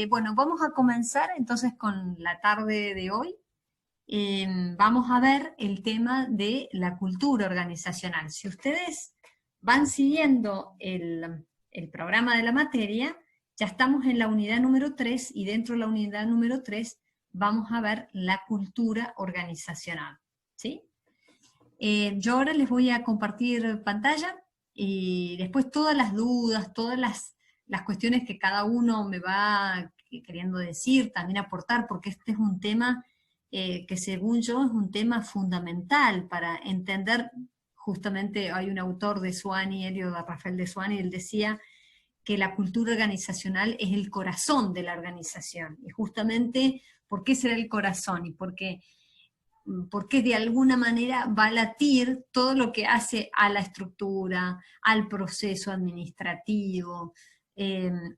Bueno, vamos a comenzar entonces con la tarde de hoy. Vamos a ver el tema de la cultura organizacional. Si ustedes van siguiendo el programa de la materia, ya estamos en la unidad número 3 y dentro de la unidad número 3 vamos a ver la cultura organizacional, ¿sí? Yo ahora les voy a compartir pantalla y después todas las dudas, todas las cuestiones que cada uno me va queriendo decir, también aportar, porque este es un tema que según yo es un tema fundamental para entender. Justamente hay un autor de Suani, Elio Rafael de Suani, él decía que la cultura organizacional es el corazón de la organización. Y justamente, ¿por qué será el corazón? Y porque de alguna manera va a latir todo lo que hace a la estructura, al proceso administrativo,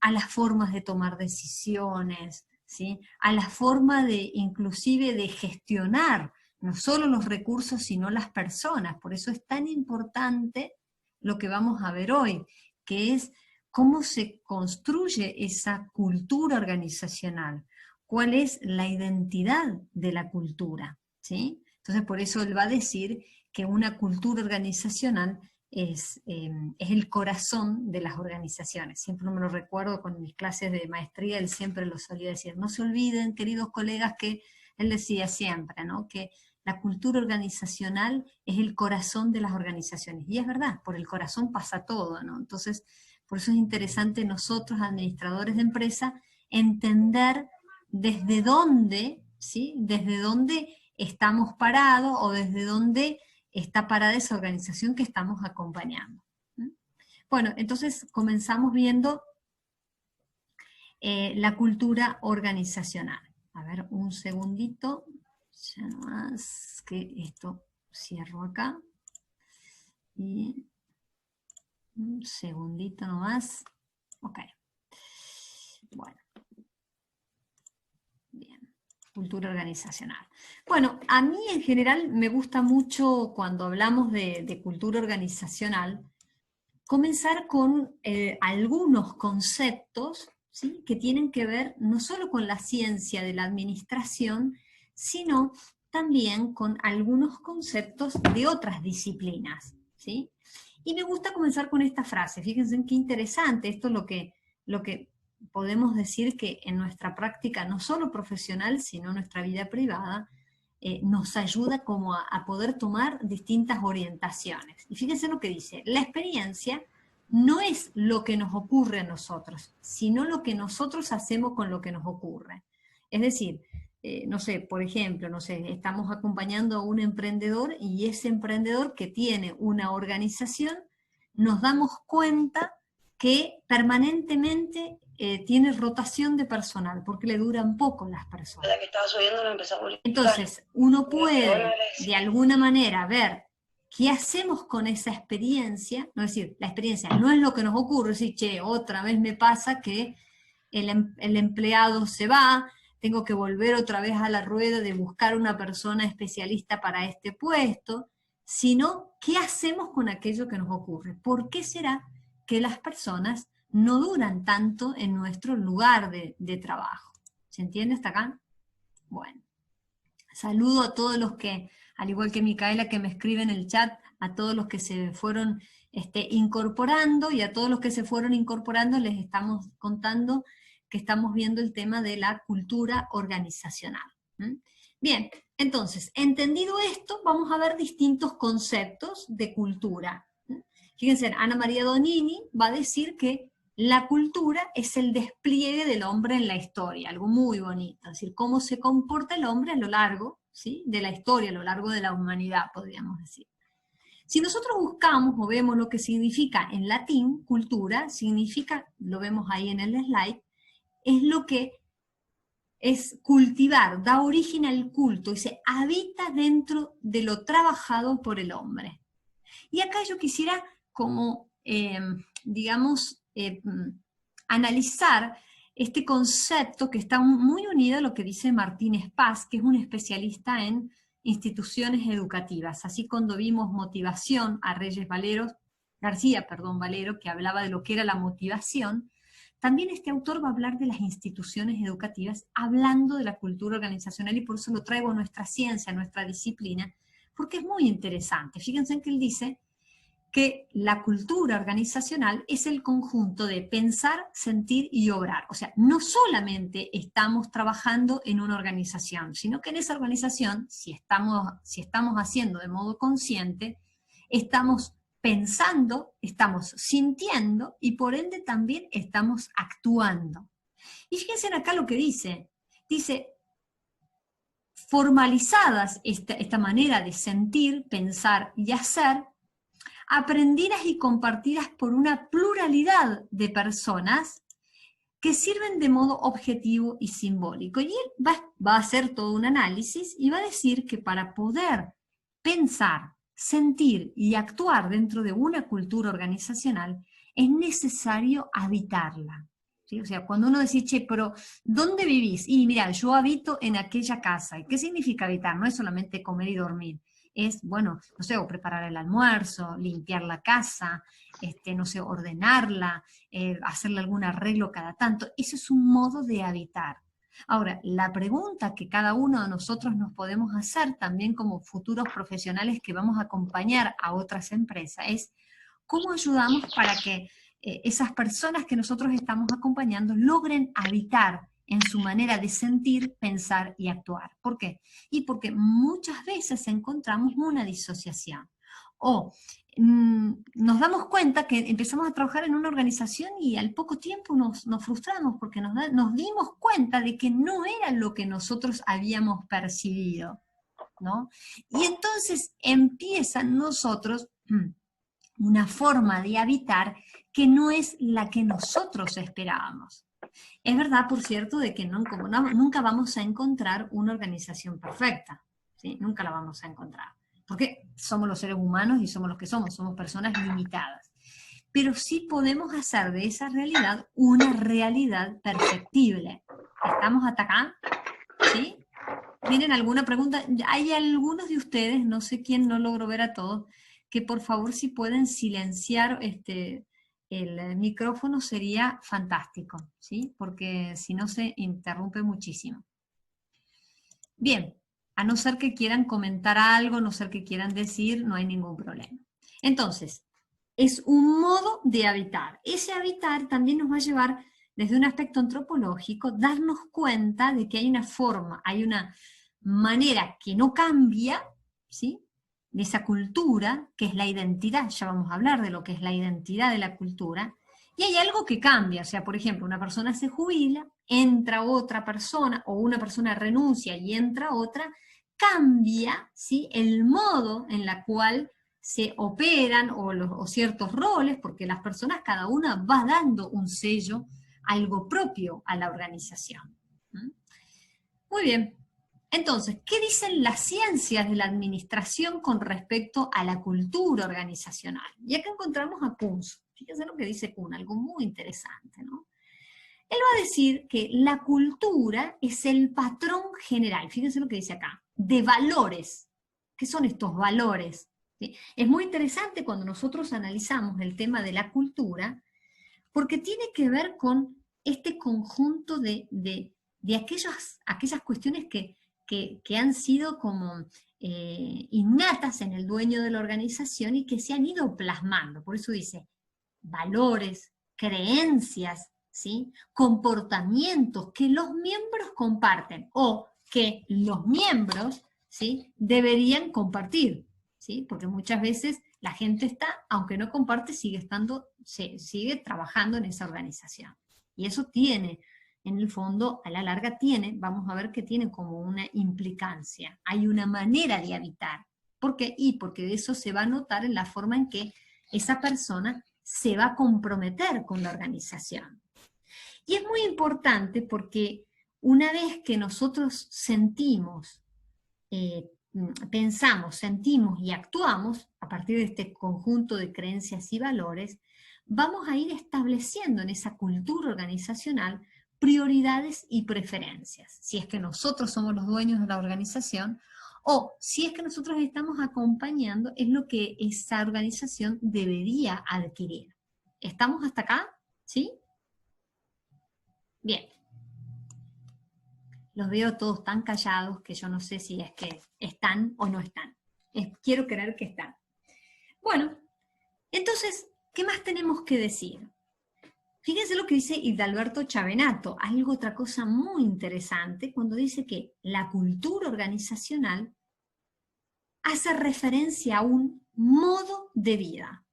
a las formas de tomar decisiones, ¿sí? A la forma de, inclusive, de gestionar no solo los recursos, sino las personas. Por eso es tan importante lo que vamos a ver hoy, que es cómo se construye esa cultura organizacional, cuál es la identidad de la cultura, ¿sí? Entonces por eso él va a decir que una cultura organizacional es el corazón de las organizaciones. Siempre me lo recuerdo con mis clases de maestría, él siempre lo solía decir. No se olviden, queridos colegas, que él decía siempre, ¿no?, que la cultura organizacional es el corazón de las organizaciones. Y es verdad, por el corazón pasa todo, ¿no? Entonces, por eso es interesante nosotros, administradores de empresa, entender desde dónde, ¿sí?, desde dónde estamos parados o desde dónde está parada esa organización que estamos acompañando. Bueno, entonces comenzamos viendo la cultura organizacional. A ver, un segundito, ya nomás que esto cierro acá. Y un segundito nomás. Ok. Bueno. Bien. Cultura organizacional. Bueno, a mí en general me gusta mucho cuando hablamos de cultura organizacional, comenzar con algunos conceptos, ¿sí?, que tienen que ver no solo con la ciencia de la administración, sino también con algunos conceptos de otras disciplinas, ¿sí? Y me gusta comenzar con esta frase. Fíjense qué interesante, esto es lo que podemos decir que en nuestra práctica, no solo profesional, sino en nuestra vida privada, nos ayuda como a poder tomar distintas orientaciones. Y fíjense lo que dice: la experiencia no es lo que nos ocurre a nosotros, sino lo que nosotros hacemos con lo que nos ocurre. Es decir, no sé, por ejemplo, no sé, estamos acompañando a un emprendedor y ese emprendedor que tiene una organización, nos damos cuenta que permanentemente tiene rotación de personal, porque le duran poco las personas. Que estaba subiendo, lo empezó a publicar. Entonces, uno puede de alguna manera ver qué hacemos con esa experiencia, no es decir, la experiencia no es lo que nos ocurre, decir, che, otra vez me pasa que el empleado se va, tengo que volver otra vez a la rueda de buscar una persona especialista para este puesto, sino qué hacemos con aquello que nos ocurre. ¿Por qué será que las personas no duran tanto en nuestro lugar de trabajo? ¿Se entiende hasta acá? Bueno, saludo a todos los que, al igual que Micaela que me escribe en el chat, a todos los que se fueron incorporando, y a todos los que se fueron incorporando les estamos contando que estamos viendo el tema de la cultura organizacional. Bien, entonces, entendido esto, vamos a ver distintos conceptos de cultura. Fíjense, Ana María Donini va a decir que la cultura es el despliegue del hombre en la historia, algo muy bonito, es decir, cómo se comporta el hombre a lo largo, ¿sí?, de la historia, a lo largo de la humanidad, podríamos decir. Si nosotros buscamos o vemos lo que significa en latín, cultura, significa, lo vemos ahí en el slide, es lo que es cultivar, da origen al culto y se habita dentro de lo trabajado por el hombre. Y acá yo quisiera como, digamos, analizar este concepto que está muy unido a lo que dice Martínez Paz, que es un especialista en instituciones educativas. Así cuando vimos motivación a García, Valero, que hablaba de lo que era la motivación, también este autor va a hablar de las instituciones educativas, hablando de la cultura organizacional, y por eso lo traigo a nuestra ciencia, a nuestra disciplina, porque es muy interesante. Fíjense en que él dice que la cultura organizacional es el conjunto de pensar, sentir y obrar. O sea, no solamente estamos trabajando en una organización, sino que en esa organización, si estamos haciendo de modo consciente, estamos pensando, estamos sintiendo y por ende también estamos actuando. Y fíjense acá lo que dice. Dice, formalizadas esta manera de sentir, pensar y hacer, aprendidas y compartidas por una pluralidad de personas que sirven de modo objetivo y simbólico. Y él va a hacer todo un análisis y va a decir que para poder pensar, sentir y actuar dentro de una cultura organizacional es necesario habitarla. ¿Sí? O sea, cuando uno dice, che, pero ¿dónde vivís? Y mira, yo habito en aquella casa. ¿Y qué significa habitar? No es solamente comer y dormir. Es, bueno, no sé, o preparar el almuerzo, limpiar la casa, no sé, ordenarla, hacerle algún arreglo cada tanto. Eso es un modo de habitar. Ahora, la pregunta que cada uno de nosotros nos podemos hacer también como futuros profesionales que vamos a acompañar a otras empresas es, ¿cómo ayudamos para que esas personas que nosotros estamos acompañando logren habitar en su manera de sentir, pensar y actuar? ¿Por qué? Y porque muchas veces encontramos una disociación. O nos damos cuenta que empezamos a trabajar en una organización y al poco tiempo nos frustramos porque nos dimos cuenta de que no era lo que nosotros habíamos percibido, ¿no? Y entonces empieza en nosotros una forma de habitar que no es la que nosotros esperábamos. Es verdad, por cierto, de que nunca vamos a encontrar una organización perfecta, ¿sí? Nunca la vamos a encontrar, porque somos los seres humanos y somos los que somos personas limitadas. Pero sí podemos hacer de esa realidad una realidad perfectible. ¿Estamos hasta acá? ¿Sí? ¿Tienen alguna pregunta? Hay algunos de ustedes, no sé quién, no logro ver a todos, que por favor si pueden silenciar el micrófono sería fantástico, ¿sí? Porque si no se interrumpe muchísimo. Bien, a no ser que quieran comentar algo, a no ser que quieran decir, no hay ningún problema. Entonces, es un modo de habitar. Ese habitar también nos va a llevar, desde un aspecto antropológico, darnos cuenta de que hay una forma, hay una manera que no cambia, ¿sí?, de esa cultura, que es la identidad. Ya vamos a hablar de lo que es la identidad de la cultura, y hay algo que cambia. O sea, por ejemplo, una persona se jubila, entra otra persona, o una persona renuncia y entra otra, cambia, ¿sí?, el modo en la cual se operan o ciertos roles, porque las personas, cada una va dando un sello, algo propio a la organización. Muy bien. Entonces, ¿qué dicen las ciencias de la administración con respecto a la cultura organizacional? Y acá encontramos a Kunz. Fíjense lo que dice Kunz, algo muy interesante, ¿no? Él va a decir que la cultura es el patrón general, fíjense lo que dice acá, de valores. ¿Qué son estos valores? ¿Sí? Es muy interesante cuando nosotros analizamos el tema de la cultura, porque tiene que ver con este conjunto de aquellas cuestiones que han sido como innatas en el dueño de la organización y que se han ido plasmando. Por eso dice, valores, creencias, ¿sí?, comportamientos que los miembros comparten o que los miembros, ¿sí?, deberían compartir, ¿sí?, porque muchas veces la gente está, aunque no comparte, sigue trabajando en esa organización. Y eso tiene, en el fondo, a la larga vamos a ver que tiene como una implicancia. Hay una manera de habitar. ¿Por qué? Y porque de eso se va a notar en la forma en que esa persona se va a comprometer con la organización. Y es muy importante porque una vez que nosotros sentimos, pensamos, sentimos y actuamos a partir de este conjunto de creencias y valores, vamos a ir estableciendo en esa cultura organizacional prioridades y preferencias. Si es que nosotros somos los dueños de la organización, o si es que nosotros estamos acompañando, es lo que esa organización debería adquirir. ¿Estamos hasta acá? ¿Sí? Bien. Los veo todos tan callados que yo no sé si es que están o no están. Quiero creer que están. Bueno, entonces, ¿qué más tenemos que decir? Fíjense lo que dice Hidalberto Chavenato, otra cosa muy interesante, cuando dice que la cultura organizacional hace referencia a un modo de vida.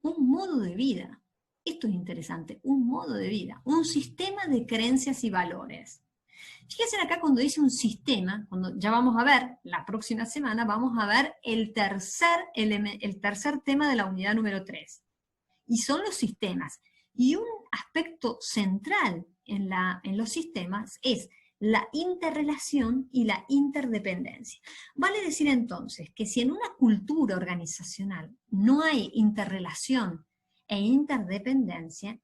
Un modo de vida. Esto es interesante, un modo de vida, un sistema de creencias y valores. Fíjense acá cuando dice un sistema, cuando ya vamos a ver, la próxima semana vamos a ver el tercer tema de la unidad número 3. Y son los sistemas. Y un aspecto central en los sistemas es la interrelación y la interdependencia. Vale decir entonces que si en una cultura organizacional no hay interrelación e interdependencia,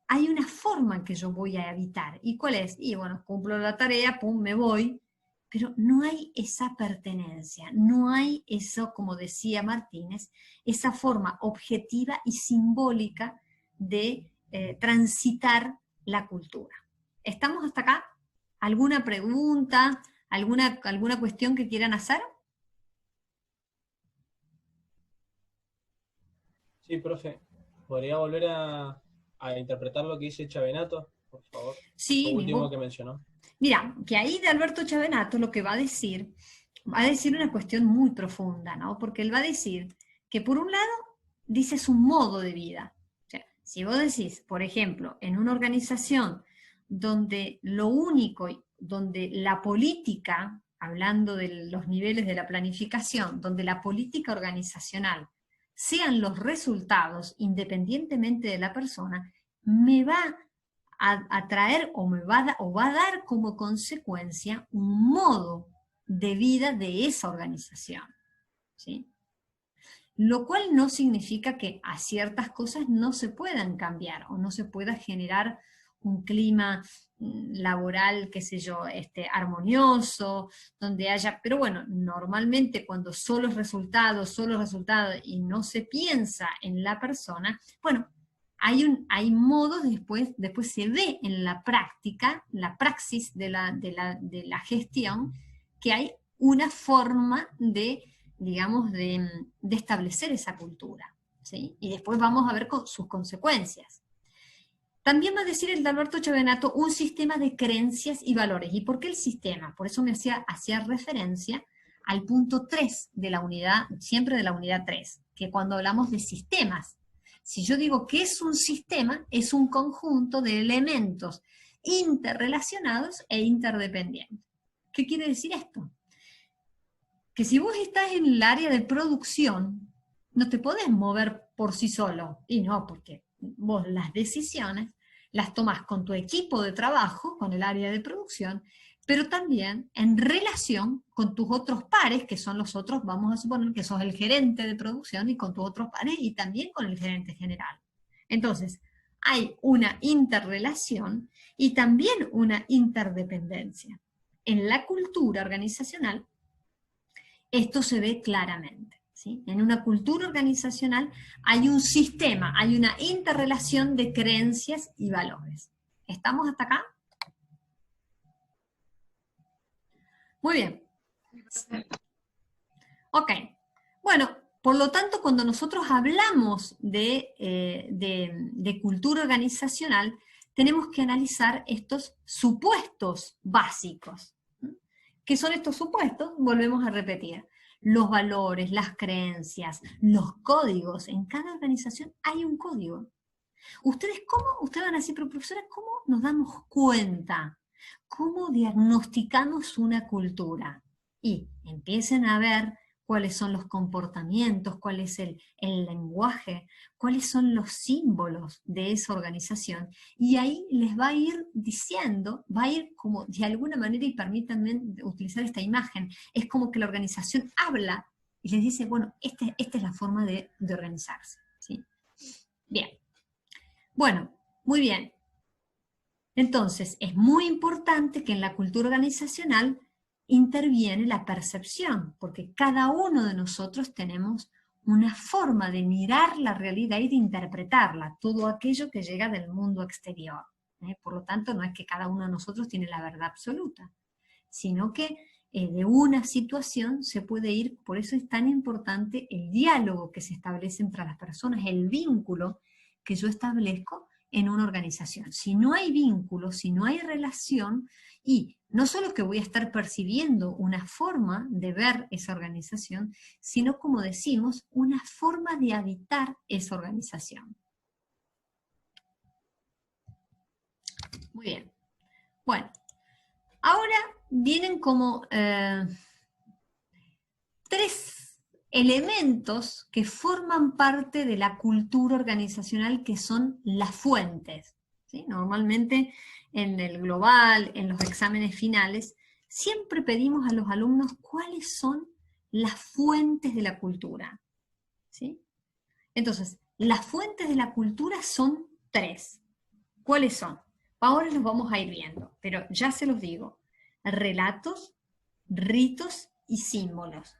hay una forma en que yo voy a evitar. ¿Y cuál es? Y bueno, cumplo la tarea, pum, me voy, pero no hay esa pertenencia, no hay eso, como decía Martínez, esa forma objetiva y simbólica de transitar la cultura. ¿Estamos hasta acá? ¿Alguna pregunta? ¿Alguna cuestión que quieran hacer? Sí, profe. ¿Podría volver a interpretar lo que dice Chavenato, por favor? Lo Sí, último que mencionó. Mira, que ahí de Alberto Chavenato lo que va a decir una cuestión muy profunda, ¿no? Porque él va a decir que por un lado dices un modo de vida. O sea, si vos decís, por ejemplo, en una organización donde lo único, donde la política, hablando de los niveles de la planificación, donde la política organizacional sean los resultados independientemente de la persona, me va a traer o va a dar como consecuencia un modo de vida de esa organización. ¿Sí? Lo cual no significa que a ciertas cosas no se puedan cambiar o no se pueda generar un clima laboral, qué sé yo, armonioso, donde haya, pero bueno, normalmente cuando solo resultados y no se piensa en la persona, bueno, hay modos, después se ve en la práctica, la praxis de la gestión, que hay una forma de, digamos, de establecer esa cultura, ¿sí? Y después vamos a ver sus consecuencias. También va a decir el de Alberto Chavenato un sistema de creencias y valores. ¿Y por qué el sistema? Por eso me hacía referencia al punto 3 de la unidad, siempre de la unidad 3, que cuando hablamos de sistemas, si yo digo que es un sistema, es un conjunto de elementos interrelacionados e interdependientes. ¿Qué quiere decir esto? Que si vos estás en el área de producción, no te podés mover por sí solo. Y no, porque vos las decisiones las tomás con tu equipo de trabajo, con el área de producción, pero también en relación con tus otros pares, que son los otros, vamos a suponer que sos el gerente de producción, y con tus otros pares, y también con el gerente general. Entonces, hay una interrelación y también una interdependencia. En la cultura organizacional, esto se ve claramente. ¿Sí? En una cultura organizacional hay un sistema, hay una interrelación de creencias y valores. ¿Estamos hasta acá? Muy bien. Ok. Bueno, por lo tanto, cuando nosotros hablamos de cultura organizacional, tenemos que analizar estos supuestos básicos. ¿Qué son estos supuestos? Volvemos a repetir. Los valores, las creencias, los códigos. En cada organización hay un código. Ustedes van a decir, pero profesora, ¿cómo nos damos cuenta? ¿Cómo diagnosticamos una cultura? Y empiecen a ver cuáles son los comportamientos, cuál es el lenguaje, cuáles son los símbolos de esa organización. Y ahí les va a ir diciendo, va a ir como de alguna manera, y permítanme utilizar esta imagen, es como que la organización habla y les dice, bueno, esta es la forma de organizarse. ¿Sí? Bien. Bueno, muy bien. Entonces, es muy importante que en la cultura organizacional interviene la percepción, porque cada uno de nosotros tenemos una forma de mirar la realidad y de interpretarla, todo aquello que llega del mundo exterior. Por lo tanto, no es que cada uno de nosotros tiene la verdad absoluta, sino que de una situación se puede ir, por eso es tan importante el diálogo que se establece entre las personas, el vínculo que yo establezco en una organización. Si no hay vínculo, si no hay relación, y no solo que voy a estar percibiendo una forma de ver esa organización, sino, como decimos, una forma de habitar esa organización. Muy bien. Bueno, ahora vienen como 3 elementos que forman parte de la cultura organizacional, que son las fuentes, ¿sí? Normalmente en el global, en los exámenes finales, siempre pedimos a los alumnos cuáles son las fuentes de la cultura, ¿sí? Entonces, las fuentes de la cultura son 3. ¿Cuáles son? Ahora los vamos a ir viendo, pero ya se los digo: relatos, ritos y símbolos.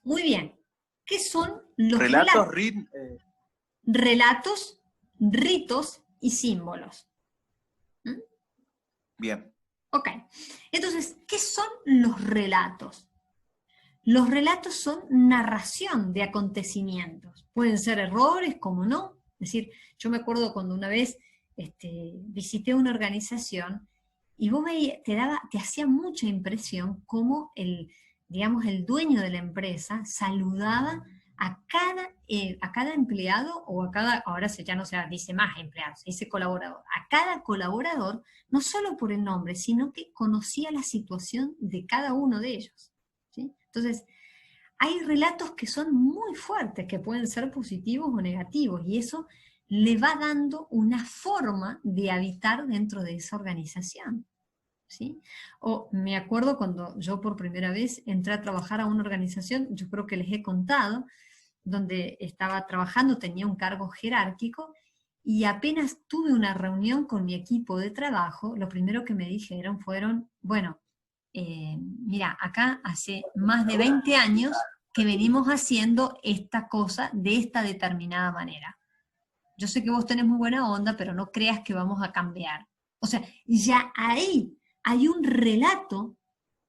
Muy bien. ¿Qué son los relatos? Relatos, ritos y símbolos. Bien. Ok. Entonces, ¿qué son los relatos? Los relatos son narración de acontecimientos. Pueden ser errores, como no. Es decir, yo me acuerdo cuando una vez visité una organización y vos te hacía mucha impresión cómo el dueño de la empresa saludaba a cada empleado, o a cada, ahora ya no se dice más empleado, se dice colaborador, a cada colaborador, no solo por el nombre, sino que conocía la situación de cada uno de ellos, ¿sí? Entonces, hay relatos que son muy fuertes, que pueden ser positivos o negativos, y eso le va dando una forma de habitar dentro de esa organización, ¿sí? O me acuerdo cuando yo por primera vez entré a trabajar a una organización, yo creo que les he contado, donde estaba trabajando, tenía un cargo jerárquico, y apenas tuve una reunión con mi equipo de trabajo, lo primero que me dijeron fueron, bueno, mira, acá hace más de 20 años que venimos haciendo esta cosa de esta determinada manera. Yo sé que vos tenés muy buena onda, pero no creas que vamos a cambiar. O sea, ya ahí hay un relato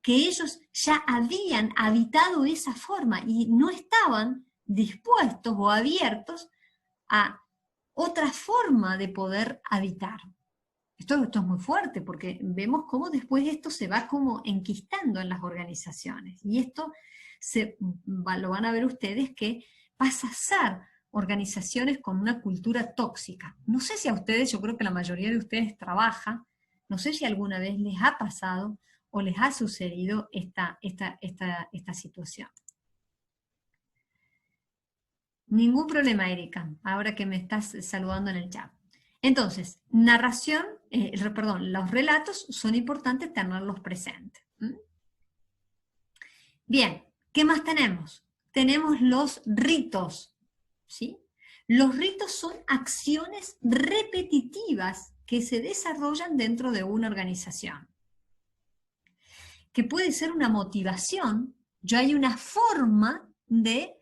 que ellos ya habían habitado esa forma y no estaban dispuestos o abiertos a otra forma de poder habitar. Esto es muy fuerte, porque vemos cómo después esto se va como enquistando en las organizaciones. Y esto lo van a ver ustedes, que pasa a ser organizaciones con una cultura tóxica. No sé si a ustedes, yo creo que la mayoría de ustedes trabaja, no sé si alguna vez les ha pasado o les ha sucedido esta situación. Ningún problema, Erika, ahora que me estás saludando en el chat. Entonces, los relatos son importantes tenerlos presentes. Bien, ¿qué más tenemos? Tenemos los ritos, ¿sí? Los ritos son acciones repetitivas que se desarrollan dentro de una organización, que puede ser una motivación. Ya hay una forma de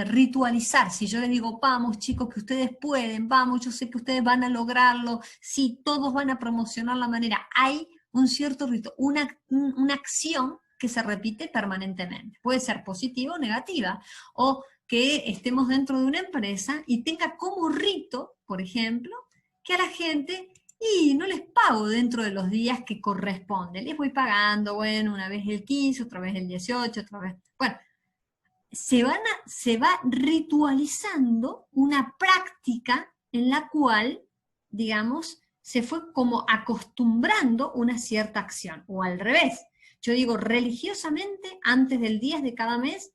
ritualizar. Si yo les digo, vamos chicos, que ustedes pueden, vamos, yo sé que ustedes van a lograrlo, sí, todos van a promocionar la manera, hay un cierto rito, una acción que se repite permanentemente. Puede ser positiva o negativa, o que estemos dentro de una empresa y tenga como rito, por ejemplo, que a la gente, y no les pago dentro de los días que corresponden, les voy pagando, bueno, una vez el 15, otra vez el 18, otra vez, bueno, se va ritualizando una práctica en la cual, digamos, se fue como acostumbrando una cierta acción, o al revés. Yo digo, religiosamente, antes del 10 de cada mes,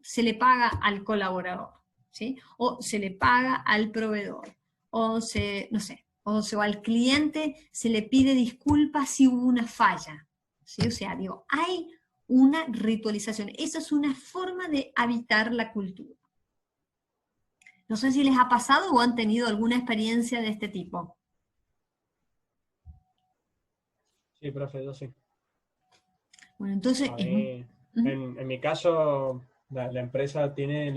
se le paga al colaborador, ¿sí? O se le paga al proveedor, o no sé, o al cliente se le pide disculpas si hubo una falla, ¿sí? O sea, digo, hay una ritualización. Esa es una forma de habitar la cultura. No sé si les ha pasado o han tenido alguna experiencia de este tipo. Sí, profe, yo sí. Bueno, entonces... En mi caso, la empresa tiene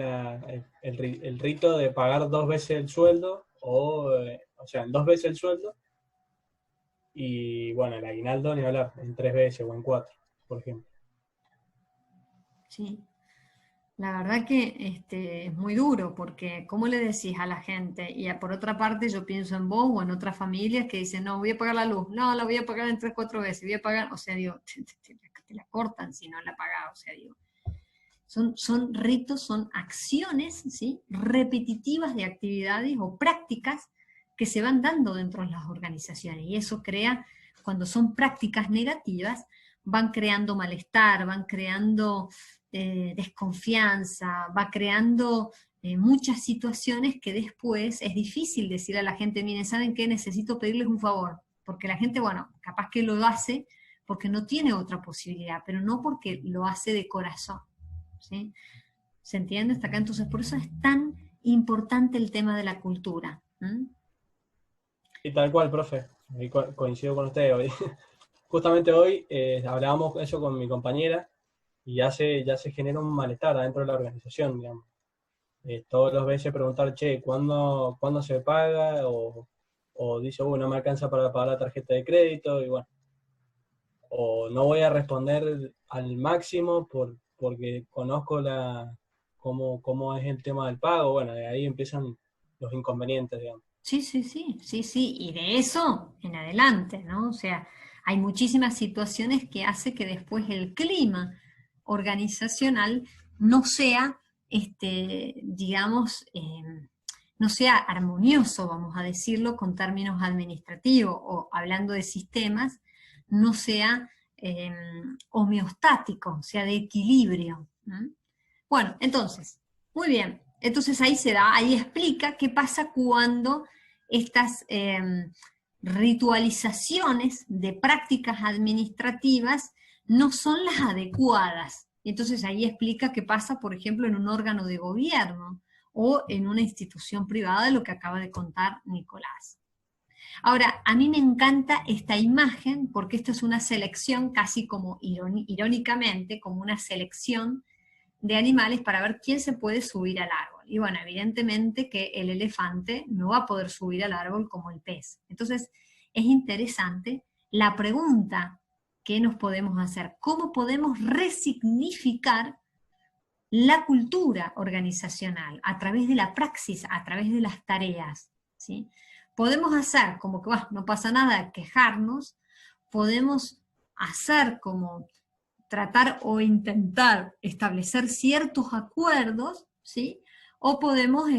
el rito de pagar 2 veces el sueldo, o sea, en 2 veces el sueldo, y bueno, el aguinaldo ni hablar, en 3 veces o en 4, por ejemplo. Sí. La verdad que es muy duro, porque ¿cómo le decís a la gente? Y por otra parte yo pienso en vos o en otras familias que dicen, no, voy a pagar la luz, no, la voy a pagar en 3, 4 veces, voy a pagar, o sea, digo, te la cortan si no la pagás, o sea, digo, son ritos, son acciones, ¿sí? Repetitivas de actividades o prácticas que se van dando dentro de las organizaciones, y eso crea, cuando son prácticas negativas, van creando malestar, van creando desconfianza, va creando muchas situaciones que después es difícil decir a la gente, miren, ¿saben qué? Necesito pedirles un favor, porque la gente, bueno, capaz que lo hace porque no tiene otra posibilidad, pero no porque lo hace de corazón, ¿sí? ¿Se entiende hasta acá? Entonces, por eso es tan importante el tema de la cultura. Y tal cual, profe, coincido con usted hoy. Justamente hoy hablábamos eso con mi compañera, y ya se genera un malestar adentro de la organización, digamos. Todos los veces preguntar, che, ¿cuándo se paga? O dice, no me alcanza para pagar la tarjeta de crédito, y bueno, o no voy a responder al máximo porque conozco cómo es el tema del pago. Bueno, de ahí empiezan los inconvenientes, digamos. Sí, y de eso en adelante, ¿no? O sea, hay muchísimas situaciones que hace que después el clima organizacional no sea, digamos, no sea armonioso, vamos a decirlo, con términos administrativos, o hablando de sistemas, no sea homeostático, sea de equilibrio. Bueno, entonces, muy bien. Entonces ahí se da, ahí explica qué pasa cuando estas ritualizaciones de prácticas administrativas no son las adecuadas. Y entonces ahí explica qué pasa, por ejemplo, en un órgano de gobierno o en una institución privada, lo que acaba de contar Nicolás. Ahora, a mí me encanta esta imagen porque esto es una selección casi como irónicamente, como una selección de animales para ver quién se puede subir al árbol. Y bueno, evidentemente que el elefante no va a poder subir al árbol como el pez. Entonces, es interesante la pregunta que nos podemos hacer. ¿Cómo podemos resignificar la cultura organizacional a través de la praxis, a través de las tareas? ¿Sí? Podemos hacer como que no pasa nada, quejarnos, podemos hacer como tratar o intentar establecer ciertos acuerdos, ¿sí? O podemos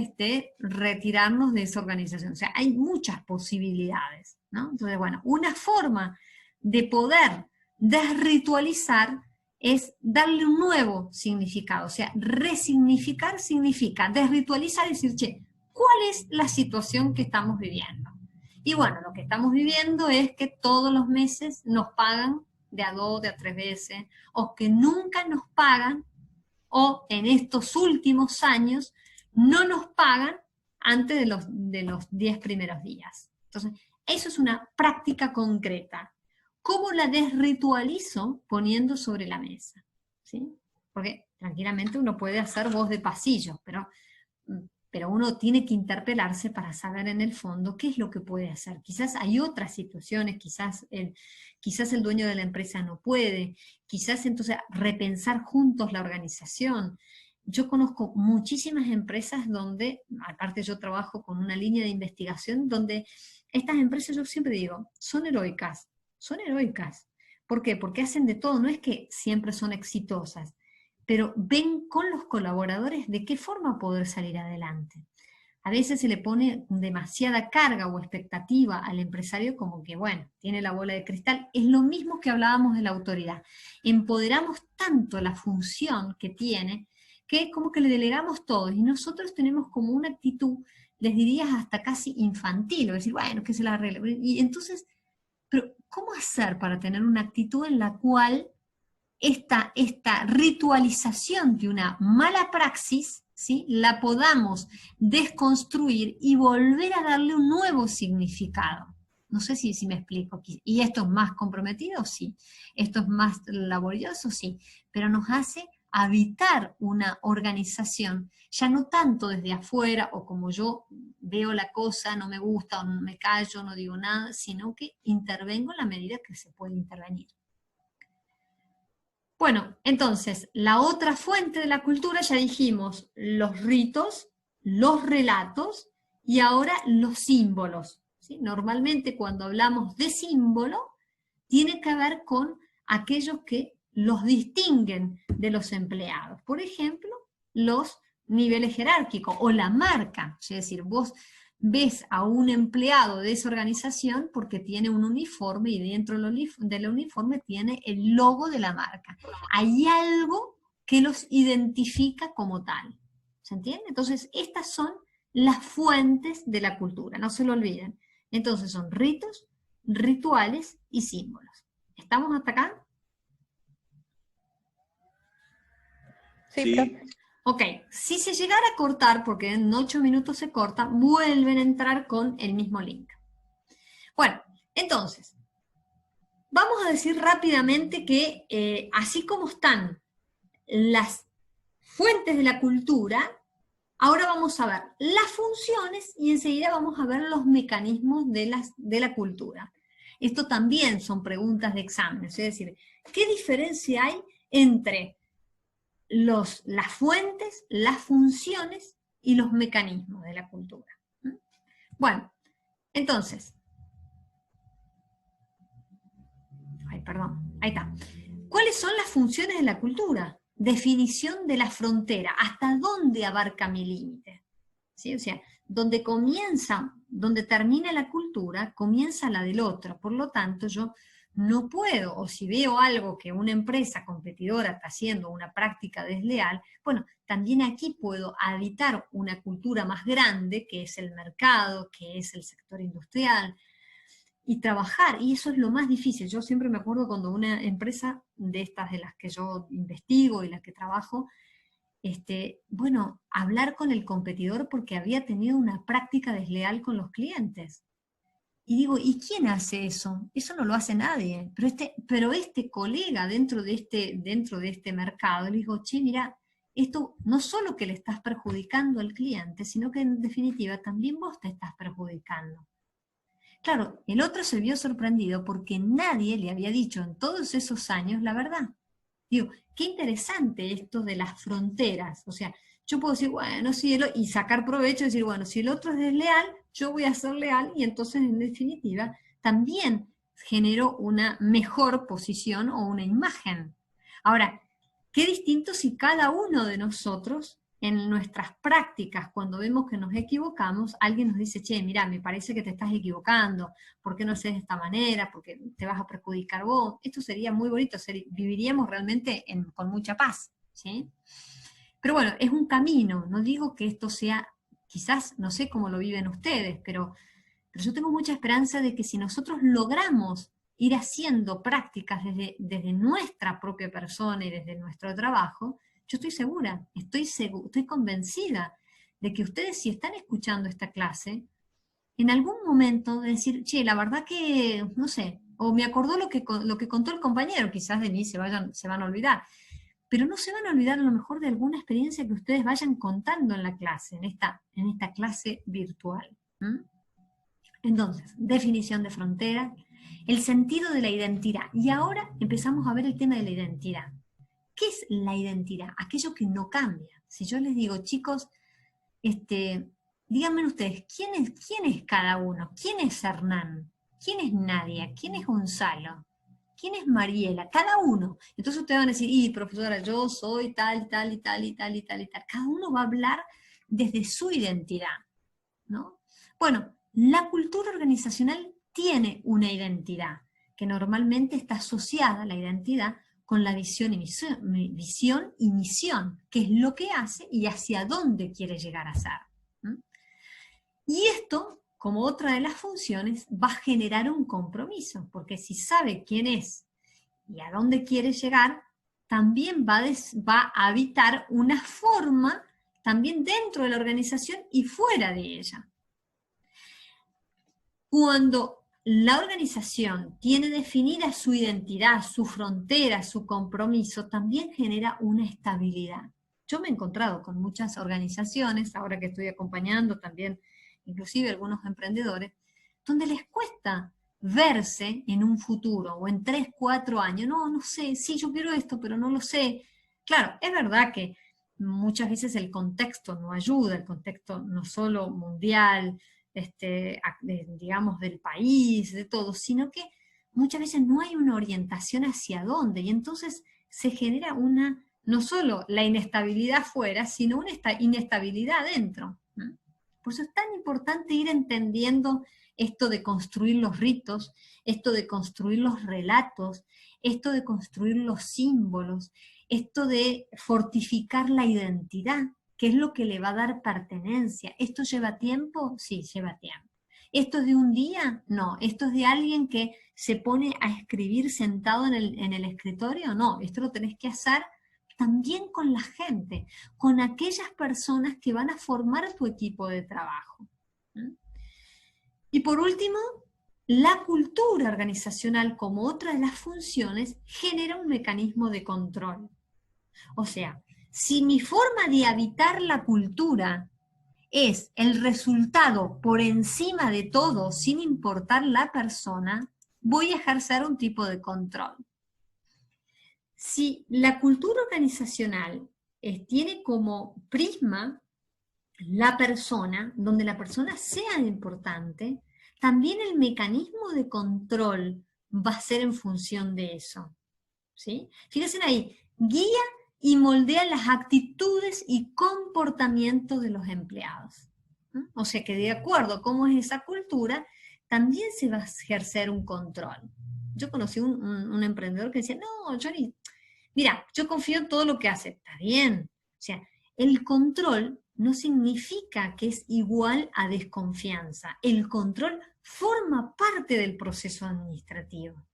retirarnos de esa organización. O sea, hay muchas posibilidades, ¿no? Entonces, bueno, una forma de poder desritualizar es darle un nuevo significado. O sea, resignificar significa desritualizar y decir, che, ¿cuál es la situación que estamos viviendo? Y bueno, lo que estamos viviendo es que todos los meses nos pagan de a 2, de a 3 veces, o que nunca nos pagan, o en estos últimos años no nos pagan antes de los 10 primeros días. Entonces, eso es una práctica concreta. ¿Cómo la desritualizo? Poniendo sobre la mesa, ¿sí? Porque tranquilamente uno puede hacer voz de pasillo, pero uno tiene que interpelarse para saber en el fondo qué es lo que puede hacer. Quizás hay otras situaciones, quizás el dueño de la empresa no puede, quizás entonces repensar juntos la organización. Yo conozco muchísimas empresas donde, aparte yo trabajo con una línea de investigación, donde estas empresas, yo siempre digo, son heroicas, son heroicas. ¿Por qué? Porque hacen de todo, no es que siempre son exitosas, pero ven con los colaboradores de qué forma poder salir adelante. A veces se le pone demasiada carga o expectativa al empresario como que, bueno, tiene la bola de cristal. Es lo mismo que hablábamos de la autoridad. Empoderamos tanto la función que tiene que como que le delegamos todo y nosotros tenemos como una actitud, les dirías hasta casi infantil, o decir, bueno, que se la arregle. Y entonces, pero ¿cómo hacer para tener una actitud en la cual esta ritualización de una mala praxis, ¿sí?, la podamos desconstruir y volver a darle un nuevo significado? No sé si me explico. ¿Y esto es más comprometido? Sí. ¿Esto es más laborioso? Sí. Pero nos hace habitar una organización, ya no tanto desde afuera o como yo veo la cosa, no me gusta, o me callo, no digo nada, sino que intervengo en la medida que se puede intervenir. Bueno, entonces, la otra fuente de la cultura, ya dijimos, los ritos, los relatos y ahora los símbolos, ¿sí? Normalmente cuando hablamos de símbolo, tiene que ver con aquellos que los distinguen de los empleados. Por ejemplo, los niveles jerárquicos o la marca, es decir, vos ves a un empleado de esa organización porque tiene un uniforme y dentro del uniforme tiene el logo de la marca. Hay algo que los identifica como tal. ¿Se entiende? Entonces, estas son las fuentes de la cultura, no se lo olviden. Entonces, son ritos, rituales y símbolos. ¿Estamos hasta acá? Sí, profe. Ok, si se llegara a cortar, porque en 8 minutos se corta, vuelven a entrar con el mismo link. Bueno, entonces, vamos a decir rápidamente que así como están las fuentes de la cultura, ahora vamos a ver las funciones y enseguida vamos a ver los mecanismos de la cultura. Esto también son preguntas de examen, es decir, ¿qué diferencia hay entre las fuentes, las funciones y los mecanismos de la cultura? Bueno, entonces, ahí está. ¿Cuáles son las funciones de la cultura? Definición de la frontera, ¿hasta dónde abarca mi límite? ¿Sí? O sea, donde termina la cultura, comienza la del otro. Por lo tanto, yo no puedo, o si veo algo que una empresa competidora está haciendo, una práctica desleal, bueno, también aquí puedo habitar una cultura más grande, que es el mercado, que es el sector industrial, y trabajar, y eso es lo más difícil. Yo siempre me acuerdo cuando una empresa de estas de las que yo investigo y las que trabajo, bueno, hablar con el competidor porque había tenido una práctica desleal con los clientes. Y digo, ¿y quién hace eso? Eso no lo hace nadie. Pero este colega dentro de este mercado, le digo, che, mira, esto no solo que le estás perjudicando al cliente, sino que en definitiva también vos te estás perjudicando. Claro, el otro se vio sorprendido porque nadie le había dicho en todos esos años la verdad. Digo, qué interesante esto de las fronteras. O sea, yo puedo decir, bueno, sí, y sacar provecho y decir, bueno, si el otro es desleal, yo voy a ser leal y entonces en definitiva también genero una mejor posición o una imagen. Ahora, qué distinto si cada uno de nosotros en nuestras prácticas, cuando vemos que nos equivocamos, alguien nos dice, che, mira, me parece que te estás equivocando, ¿por qué no haces de esta manera? Porque te vas a perjudicar vos. Esto sería muy bonito, viviríamos realmente con mucha paz, ¿sí? Pero bueno, es un camino, no digo que esto sea, quizás, no sé cómo lo viven ustedes, pero yo tengo mucha esperanza de que si nosotros logramos ir haciendo prácticas desde nuestra propia persona y desde nuestro trabajo, yo estoy segura, estoy convencida de que ustedes, si están escuchando esta clase, en algún momento de decir, che, la verdad que, no sé, o me acordó lo que contó el compañero, quizás de mí se van a olvidar, pero no se van a olvidar a lo mejor de alguna experiencia que ustedes vayan contando en la clase, en esta clase virtual. Entonces, definición de frontera, el sentido de la identidad. Y ahora empezamos a ver el tema de la identidad. ¿Qué es la identidad? Aquello que no cambia. Si yo les digo, chicos, díganme ustedes, ¿quién es cada uno? ¿Quién es Hernán? ¿Quién es Nadia? ¿Quién es Gonzalo? ¿Quién es Mariela? Cada uno. Entonces ustedes van a decir, y profesora, yo soy tal, tal y tal y tal y tal y tal. Cada uno va a hablar desde su identidad, ¿no? Bueno, la cultura organizacional tiene una identidad que normalmente está asociada a la identidad con la visión y misión, que es lo que hace y hacia dónde quiere llegar a ser. Y esto, como otra de las funciones, va a generar un compromiso, porque si sabe quién es y a dónde quiere llegar, también va a habitar una forma también dentro de la organización y fuera de ella. Cuando la organización tiene definida su identidad, su frontera, su compromiso, también genera una estabilidad. Yo me he encontrado con muchas organizaciones, ahora que estoy acompañando también, inclusive algunos emprendedores, donde les cuesta verse en un futuro, o en 3, 4 años. No sé, sí, yo quiero esto, pero no lo sé. Claro, es verdad que muchas veces el contexto no ayuda, el contexto no solo mundial, digamos, del país, de todo, sino que muchas veces no hay una orientación hacia dónde, y entonces se genera no solo la inestabilidad fuera, sino una inestabilidad adentro. Por eso es tan importante ir entendiendo esto de construir los ritos, esto de construir los relatos, esto de construir los símbolos, esto de fortificar la identidad, que es lo que le va a dar pertenencia. ¿Esto lleva tiempo? Sí, lleva tiempo. ¿Esto es de un día? No. ¿Esto es de alguien que se pone a escribir sentado en el escritorio? No. Esto lo tenés que hacer también con la gente, con aquellas personas que van a formar tu equipo de trabajo. Y por último, la cultura organizacional, como otra de las funciones, genera un mecanismo de control. O sea, si mi forma de habitar la cultura es el resultado por encima de todo, sin importar la persona, voy a ejercer un tipo de control. Si la cultura organizacional tiene como prisma la persona, donde la persona sea importante, también el mecanismo de control va a ser en función de eso. ¿Sí? Fíjense ahí, guía y moldea las actitudes y comportamientos de los empleados. O sea que de acuerdo a cómo es esa cultura, también se va a ejercer un control. Yo conocí un emprendedor que decía, no, Johnny, mira, yo confío en todo lo que hace. Está bien. O sea, el control no significa que es igual a desconfianza. El control forma parte del proceso administrativo,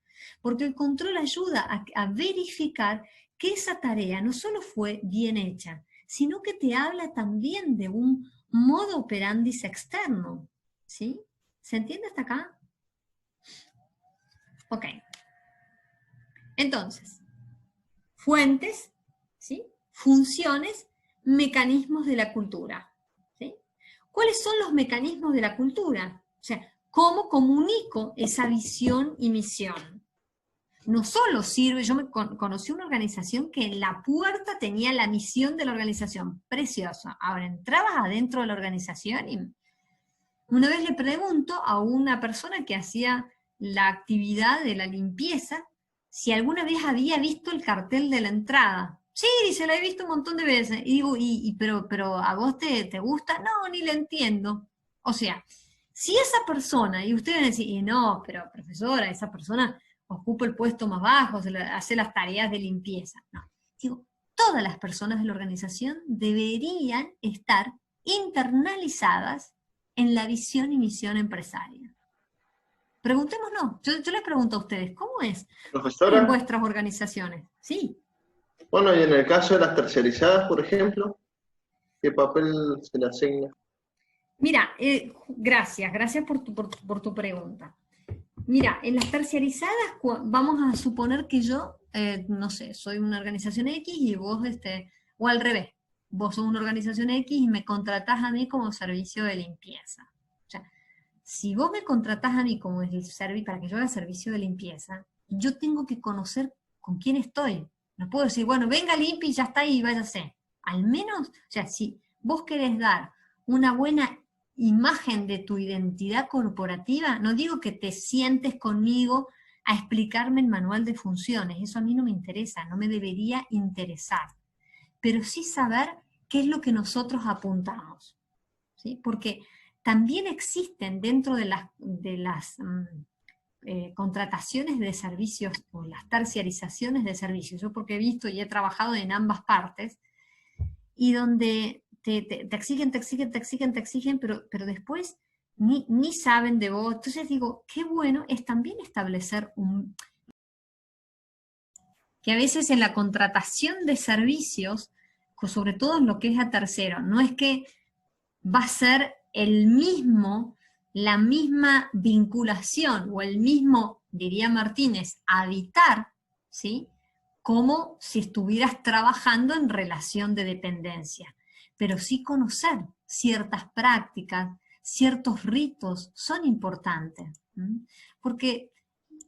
porque el control ayuda a verificar que esa tarea no solo fue bien hecha, sino que te habla también de un modo operandis externo. ¿Sí? ¿Se entiende hasta acá? Ok. Entonces, fuentes, ¿sí? Funciones, mecanismos de la cultura. ¿Sí? ¿Cuáles son los mecanismos de la cultura? O sea, ¿cómo comunico esa visión y misión? No solo sirve, yo conocí una organización que en la puerta tenía la misión de la organización, preciosa. Ahora entrabas adentro de la organización y una vez le pregunto a una persona que hacía la actividad de la limpieza si alguna vez había visto el cartel de la entrada. Sí, dice, la he visto un montón de veces. Y digo, pero ¿a vos te gusta? No, ni la entiendo. O sea, si esa persona, y ustedes decían, y no, pero profesora, esa persona ocupa el puesto más bajo, hace las tareas de limpieza. No, digo, todas las personas de la organización deberían estar internalizadas en la visión y misión empresaria. Preguntémonos, yo les pregunto a ustedes, ¿cómo es Profesora, en vuestras organizaciones? Sí. bueno, y en el caso de las terciarizadas, por ejemplo, ¿qué papel se le asigna? Mira, gracias por tu pregunta. Mira, en las terciarizadas, vamos a suponer que yo, no sé, soy una organización X y vos, o al revés, vos sos una organización X y me contratás a mí como servicio de limpieza. O sea, si vos me contratás a mí como para que yo haga servicio de limpieza, yo tengo que conocer con quién estoy. No puedo decir, bueno, venga, limpie y ya está y váyase. Al menos, o sea, si vos querés dar una buena imagen de tu identidad corporativa, no digo que te sientes conmigo a explicarme el manual de funciones, eso a mí no me interesa, no me debería interesar, pero sí saber qué es lo que nosotros apuntamos, ¿sí? Porque también existen dentro de las contrataciones de servicios o las terciarizaciones de servicios, yo porque he visto y he trabajado en ambas partes, y donde te exigen, pero después ni saben de vos. Entonces digo, qué bueno es también establecer que a veces en la contratación de servicios, sobre todo en lo que es a tercero, no es que va a ser el mismo la misma vinculación o el mismo, diría Martínez, habitar, ¿sí?, como si estuvieras trabajando en relación de dependencia, pero sí conocer ciertas prácticas, ciertos ritos son importantes, porque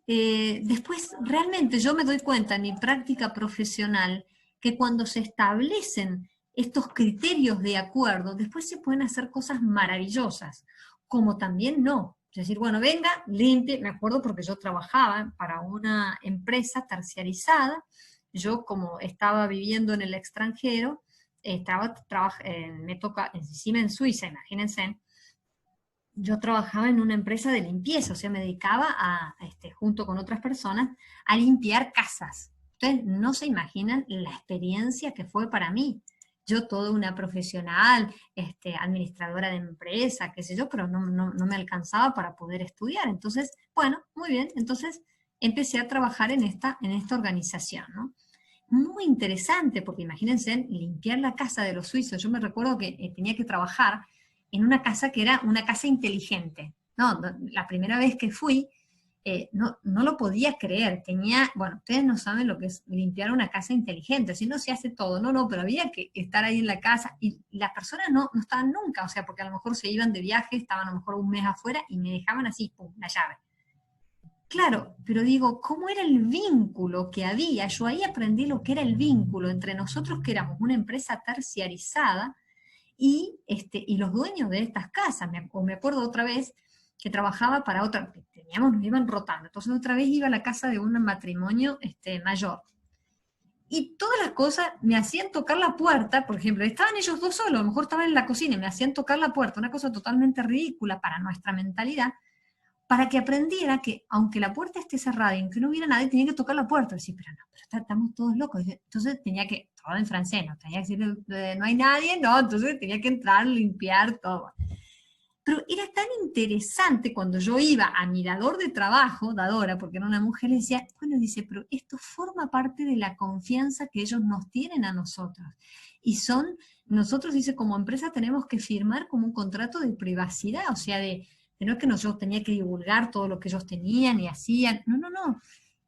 después realmente yo me doy cuenta en mi práctica profesional que cuando se establecen estos criterios de acuerdo, después se pueden hacer cosas maravillosas, como también no. Es decir, bueno, venga, limpie, me acuerdo porque yo trabajaba para una empresa terciarizada, yo como estaba viviendo en el extranjero, me toca encima en Suiza, imagínense, yo trabajaba en una empresa de limpieza, o sea, me dedicaba junto con otras personas, a limpiar casas. Ustedes no se imaginan la experiencia que fue para mí. Yo toda una profesional, administradora de empresa, qué sé yo, pero no me alcanzaba para poder estudiar. Entonces, bueno, muy bien, entonces empecé a trabajar en esta organización, ¿no? Muy interesante, porque imagínense limpiar la casa de los suizos. Yo me recuerdo que tenía que trabajar en una casa que era una casa inteligente. No, la primera vez que fui, no lo podía creer. Bueno, ustedes no saben lo que es limpiar una casa inteligente, si no se hace todo, pero había que estar ahí en la casa, y las personas no estaban nunca, o sea, porque a lo mejor se iban de viaje, estaban a lo mejor un mes afuera, y me dejaban así, pum, la llave. Claro, pero digo, ¿cómo era el vínculo que había? Yo ahí aprendí lo que era el vínculo entre nosotros, que éramos una empresa terciarizada, y los dueños de estas casas. Me acuerdo otra vez que trabajaba para otra, nos iban rotando, entonces otra vez iba a la casa de un matrimonio mayor, y todas las cosas me hacían tocar la puerta, por ejemplo, estaban ellos dos solos, a lo mejor estaban en la cocina y me hacían tocar la puerta, una cosa totalmente ridícula para nuestra mentalidad, para que aprendiera que aunque la puerta esté cerrada y aunque no hubiera nadie, tenía que tocar la puerta. Decía, pero estamos todos locos. Entonces tenía que, todo en francés, no tenía que decir, no hay nadie, no, entonces tenía que entrar, limpiar, todo. Pero era tan interesante cuando yo iba a mi dador de trabajo, dadora, porque era una mujer, le decía, bueno, dice, pero esto forma parte de la confianza que ellos nos tienen a nosotros. Y nosotros, dice, como empresa tenemos que firmar como un contrato de privacidad, o sea, no es que yo tenía que divulgar todo lo que ellos tenían y hacían, no.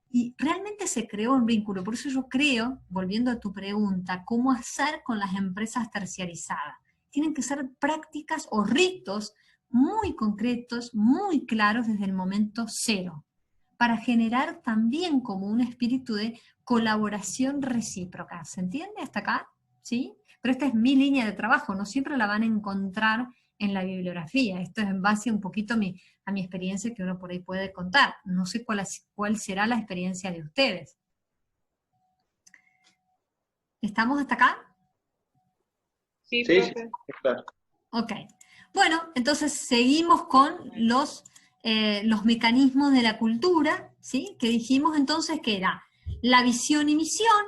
Y realmente se creó un vínculo. Por eso yo creo, volviendo a tu pregunta, ¿cómo hacer con las empresas terciarizadas? Tienen que ser prácticas o ritos muy concretos, muy claros desde el momento cero, para generar también como un espíritu de colaboración recíproca. ¿Se entiende hasta acá? ¿Sí? Pero esta es mi línea de trabajo, no siempre la van a encontrar en la bibliografía. Esto es en base un poquito a mi experiencia que uno por ahí puede contar. No sé cuál será la experiencia de ustedes. ¿Estamos hasta acá? Sí, Sí, profe. sí, claro. Ok. Bueno, entonces seguimos con los mecanismos de la cultura, ¿sí? Que dijimos entonces que era la visión y misión,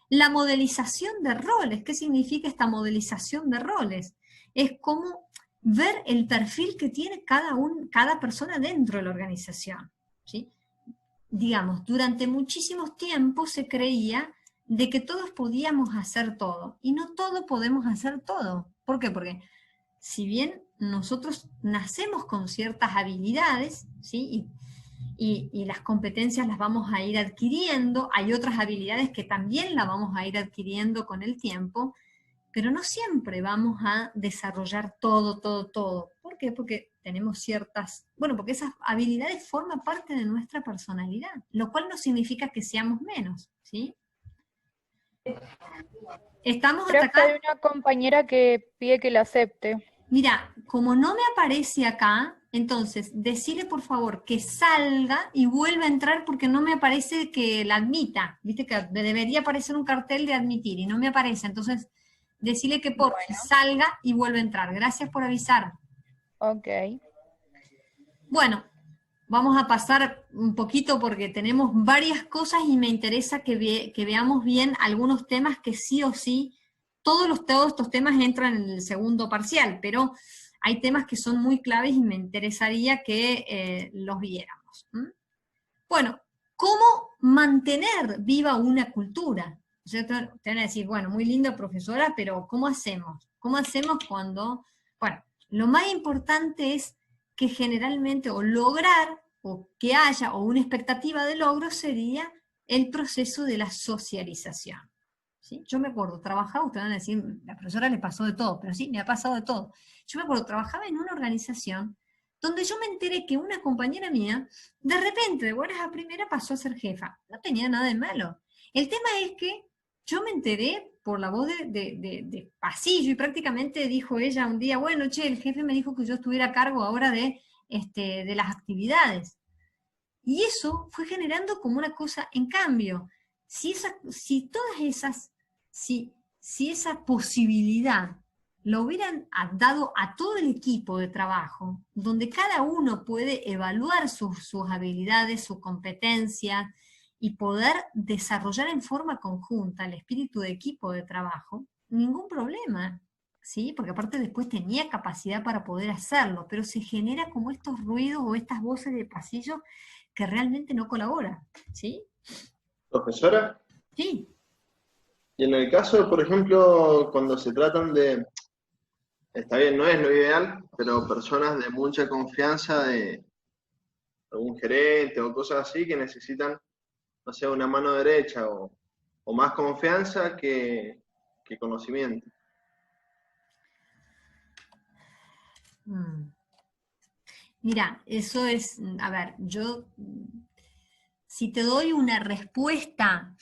la modelización de roles. ¿Qué significa esta modelización de roles? Es como ver el perfil que tiene cada persona dentro de la organización, ¿sí? Digamos, durante muchísimos tiempos se creía de que todos podíamos hacer todo, y no todos podemos hacer todo. ¿Por qué? Porque si bien nosotros nacemos con ciertas habilidades, ¿sí? Y las competencias las vamos a ir adquiriendo, hay otras habilidades que también las vamos a ir adquiriendo con el tiempo, pero no siempre vamos a desarrollar todo. ¿Por qué? Porque tenemos porque esas habilidades forman parte de nuestra personalidad, lo cual no significa que seamos menos, ¿sí? ¿Estamos hasta acá? Hay una compañera que pide que la acepte. Mira, como no me aparece acá, entonces decile por favor que salga y vuelva a entrar, porque no me aparece que la admita. Viste que debería aparecer un cartel de admitir y no me aparece. Entonces, decile que salga y vuelva a entrar. Gracias por avisar. Ok. Bueno, vamos a pasar un poquito porque tenemos varias cosas y me interesa que veamos bien algunos temas que sí o sí, todos estos temas entran en el segundo parcial, pero hay temas que son muy claves y me interesaría que los viéramos. Bueno, ¿cómo mantener viva una cultura? O sea, te van a decir, bueno, muy linda profesora, pero ¿cómo hacemos? ¿Cómo hacemos cuando...? Bueno, lo más importante es que generalmente, o lograr, o que haya, o una expectativa de logro sería el proceso de la socialización. ¿Sí? Yo me acuerdo, trabajaba, ustedes van a decir, la profesora le pasó de todo, pero sí, me ha pasado de todo. Yo me acuerdo, trabajaba en una organización donde yo me enteré que una compañera mía, de repente, de buenas a primera, pasó a ser jefa. No tenía nada de malo. El tema es que yo me enteré por la voz de pasillo, y prácticamente dijo ella un día, bueno, che, el jefe me dijo que yo estuviera a cargo ahora de las actividades. Y eso fue generando como una cosa, en cambio, si esa posibilidad lo hubieran dado a todo el equipo de trabajo, donde cada uno puede evaluar sus habilidades, sus competencias, y poder desarrollar en forma conjunta el espíritu de equipo de trabajo, ningún problema, ¿sí? Porque aparte después tenía capacidad para poder hacerlo, pero se genera como estos ruidos o estas voces de pasillo que realmente no colaboran, ¿sí? Profesora, Sí. y en el caso, por ejemplo, cuando se tratan de, está bien, no es lo ideal, pero personas de mucha confianza de algún gerente o cosas así que necesitan, no sé, una mano derecha o más confianza que conocimiento. Mira, eso es, a ver, yo, si te doy una respuesta,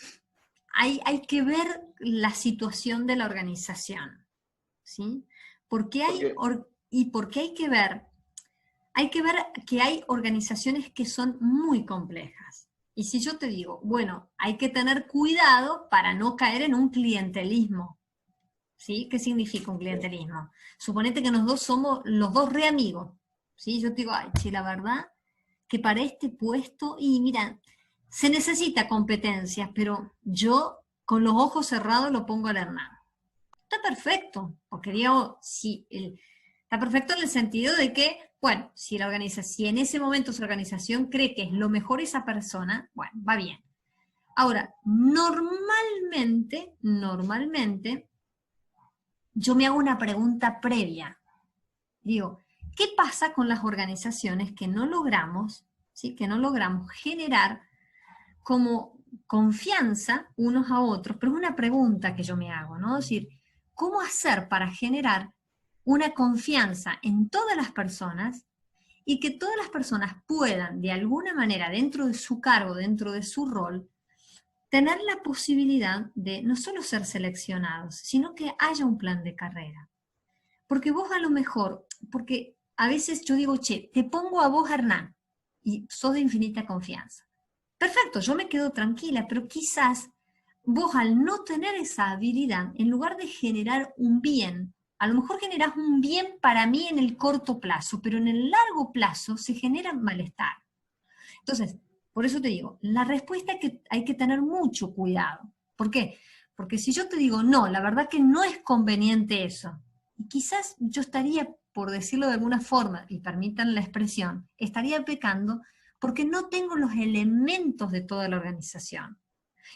hay que ver la situación de la organización, ¿sí? Porque porque hay que ver que hay organizaciones que son muy complejas. Y si yo te digo, bueno, hay que tener cuidado para no caer en un clientelismo, ¿sí? ¿Qué significa un clientelismo? Suponete que nosotros somos los dos re amigos, ¿sí? Yo te digo, ay, che, la verdad que para este puesto, y mira, se necesita competencias, pero yo con los ojos cerrados lo pongo al Hernán. Está perfecto, porque digo, está perfecto en el sentido de que, bueno, si en ese momento su organización cree que es lo mejor esa persona, bueno, va bien. Ahora, normalmente, yo me hago una pregunta previa. Digo, ¿qué pasa con las organizaciones que no logramos, ¿sí? Que no logramos generar como confianza unos a otros? Pero es una pregunta que yo me hago, ¿no? Es decir, ¿cómo hacer para generar una confianza en todas las personas y que todas las personas puedan, de alguna manera, dentro de su cargo, dentro de su rol, tener la posibilidad de no solo ser seleccionados, sino que haya un plan de carrera? Porque vos a lo mejor, porque a veces yo digo, che, te pongo a vos, Hernán, y sos de infinita confianza. Perfecto, yo me quedo tranquila, pero quizás vos al no tener esa habilidad, en lugar de generar un bien, a lo mejor generás un bien para mí en el corto plazo, pero en el largo plazo se genera malestar. Entonces, por eso te digo, la respuesta es que hay que tener mucho cuidado. ¿Por qué? Porque si yo te digo, no, la verdad que no es conveniente eso, y quizás yo estaría, por decirlo de alguna forma, y permitan la expresión, estaría pecando porque no tengo los elementos de toda la organización.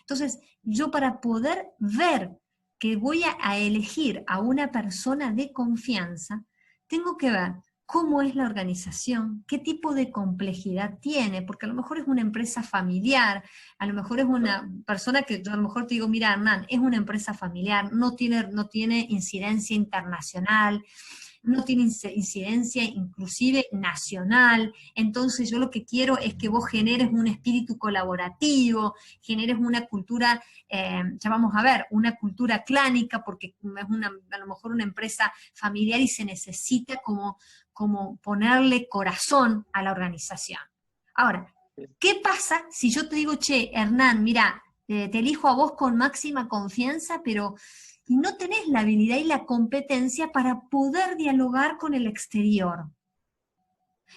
Entonces, yo para poder ver que voy a elegir a una persona de confianza, tengo que ver cómo es la organización, qué tipo de complejidad tiene, porque a lo mejor es una empresa familiar, a lo mejor es una persona que yo a lo mejor te digo, mira, Hernán, es una empresa familiar, no tiene incidencia internacional, no tiene incidencia inclusive nacional, entonces yo lo que quiero es que vos generes un espíritu colaborativo, generes una cultura, ya vamos a ver, una cultura clánica, porque es a lo mejor una empresa familiar y se necesita como ponerle corazón a la organización. Ahora, ¿qué pasa si yo te digo, che, Hernán, mira, te elijo a vos con máxima confianza, pero no tenés la habilidad y la competencia para poder dialogar con el exterior?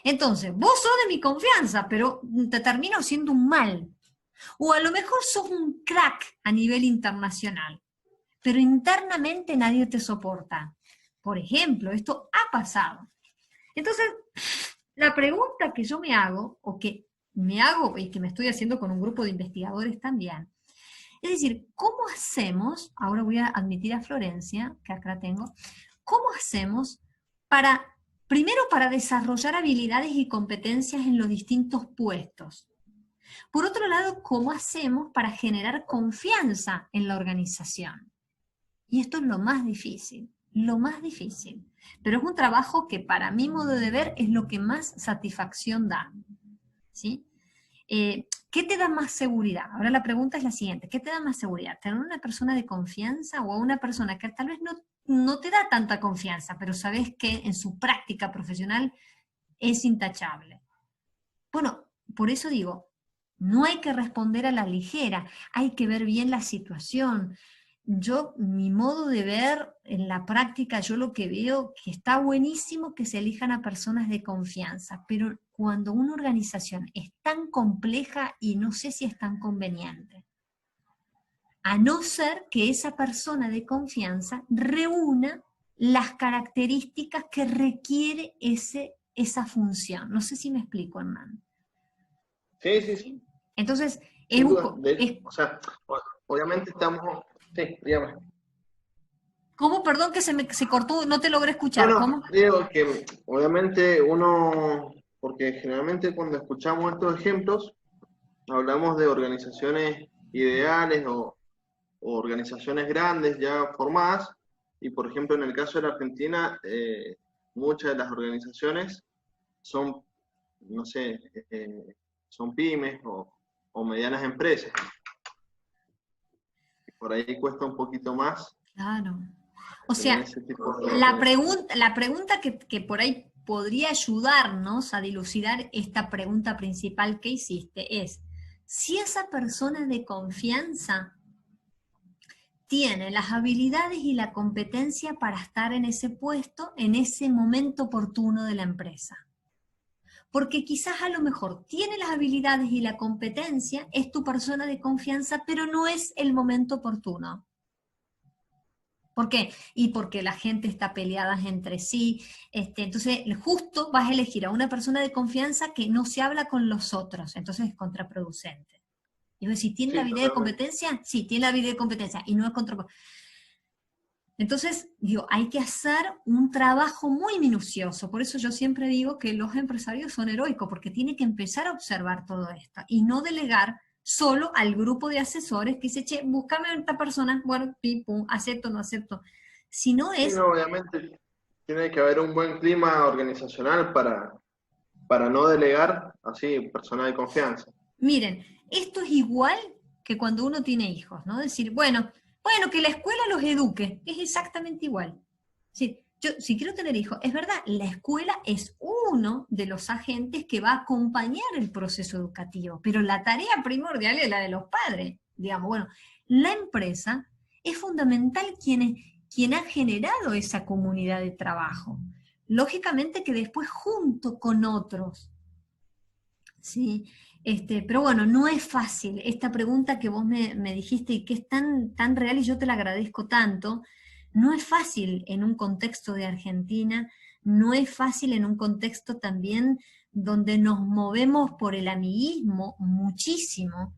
Entonces, vos sos de mi confianza, pero te termino siendo un mal. O a lo mejor sos un crack a nivel internacional, pero internamente nadie te soporta. Por ejemplo, esto ha pasado. Entonces, la pregunta que yo me hago, o que me hago y que me estoy haciendo con un grupo de investigadores también, es decir, ¿cómo hacemos, ahora voy a admitir a Florencia, que acá tengo, cómo hacemos para Primero, para desarrollar habilidades y competencias en los distintos puestos. Por otro lado, ¿cómo hacemos para generar confianza en la organización? Y esto es lo más difícil, lo más difícil. Pero es un trabajo que para mi modo de ver es lo que más satisfacción da, ¿sí? ¿Qué te da más seguridad? Ahora la pregunta es la siguiente, ¿qué te da más seguridad? ¿Tener una persona de confianza o a una persona que tal vez no te da tanta confianza, pero sabes que en su práctica profesional es intachable? Bueno, por eso digo, no hay que responder a la ligera, hay que ver bien la situación. Mi modo de ver en la práctica, yo lo que veo que está buenísimo que se elijan a personas de confianza, pero cuando una organización es tan compleja y no sé si es tan conveniente, a no ser que esa persona de confianza reúna las características que requiere esa función. No sé si me explico, Hernán. Sí, sí, sí. Entonces, Sin duda. O sea, obviamente estamos... Sí, dígame. ¿Cómo? Perdón que se cortó, no te logré escuchar. No, ¿Cómo? digo que obviamente uno, porque generalmente cuando escuchamos estos ejemplos, hablamos de organizaciones ideales o organizaciones grandes ya formadas, y por ejemplo en el caso de la Argentina, muchas de las organizaciones son, no sé, son pymes o medianas empresas. Por ahí cuesta un poquito más. Claro. O sea, la pregunta que por ahí podría ayudarnos a dilucidar esta pregunta principal que hiciste es, si esa persona de confianza tiene las habilidades y la competencia para estar en ese puesto en ese momento oportuno de la empresa. Porque quizás a lo mejor tiene las habilidades y la competencia, es tu persona de confianza, pero no es el momento oportuno. ¿Por qué? Y porque la gente está peleada entre sí. Entonces, justo vas a elegir a una persona de confianza que no se habla con los otros. Entonces es contraproducente. Y vos, si tiene la habilidad de competencia, sí, tiene la habilidad de competencia, y no es contraproducente. Entonces, digo, hay que hacer un trabajo muy minucioso. Por eso yo siempre digo que los empresarios son heroicos, porque tienen que empezar a observar todo esto y no delegar solo al grupo de asesores que dice, che, búscame a esta persona, bueno, pim, pum, acepto, no acepto. Si no es... Sí, no, obviamente tiene que haber un buen clima organizacional para no delegar así personas de confianza. Miren, esto es igual que cuando uno tiene hijos, ¿no? Decir, bueno, que la escuela los eduque, es exactamente igual. Sí, yo, si quiero tener hijos, es verdad, la escuela es uno de los agentes que va a acompañar el proceso educativo, pero la tarea primordial es la de los padres. Digamos, bueno, la empresa es fundamental quien ha generado esa comunidad de trabajo. Lógicamente que después junto con otros, ¿sí? Pero bueno, no es fácil. Esta pregunta que vos me dijiste y que es tan real y yo te la agradezco tanto, no es fácil en un contexto de Argentina, no es fácil en un contexto también donde nos movemos por el amiguismo muchísimo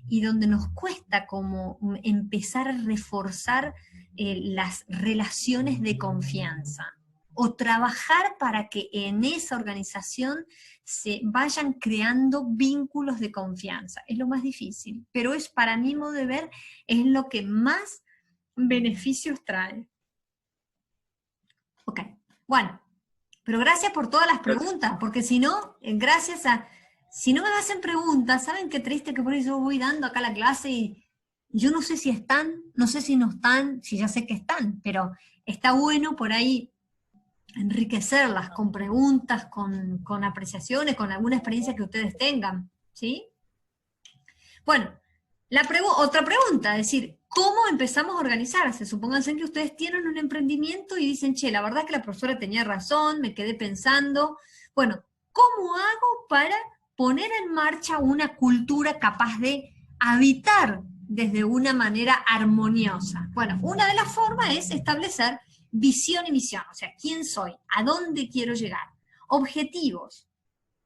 y donde nos cuesta como empezar a reforzar las relaciones de confianza o trabajar para que en esa organización se vayan creando vínculos de confianza. Es lo más difícil, pero es, para mi modo de ver, es lo que más beneficios trae. Ok, bueno, pero gracias por todas las preguntas, porque si no, si no me hacen preguntas, ¿saben qué triste que por eso voy dando acá la clase y yo no sé si están, no sé si no están, si ya sé que están, pero está bueno por ahí enriquecerlas con preguntas, con apreciaciones, con alguna experiencia que ustedes tengan, ¿sí? Bueno, otra pregunta, es decir, ¿cómo empezamos a organizarse? Supónganse que ustedes tienen un emprendimiento y dicen, che, la verdad que la profesora tenía razón, me quedé pensando, bueno, ¿cómo hago para poner en marcha una cultura capaz de habitar desde una manera armoniosa? Bueno, una de las formas es establecer visión y misión, o sea, ¿quién soy? ¿A dónde quiero llegar? Objetivos.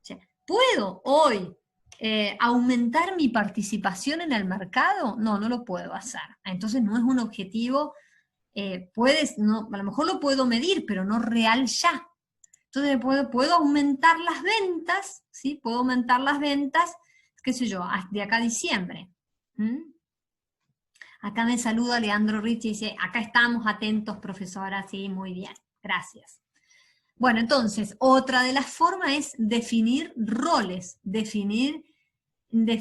O sea, ¿puedo hoy aumentar mi participación en el mercado? No, no lo puedo hacer. Entonces no es un objetivo, a lo mejor lo puedo medir, pero no real ya. Entonces puedo aumentar las ventas, ¿sí? Puedo aumentar las ventas, qué sé yo, de acá a diciembre. Acá me saluda Leandro Ricci y dice, acá estamos atentos, profesora, sí, muy bien, gracias. Bueno, entonces, otra de las formas es definir roles, definir la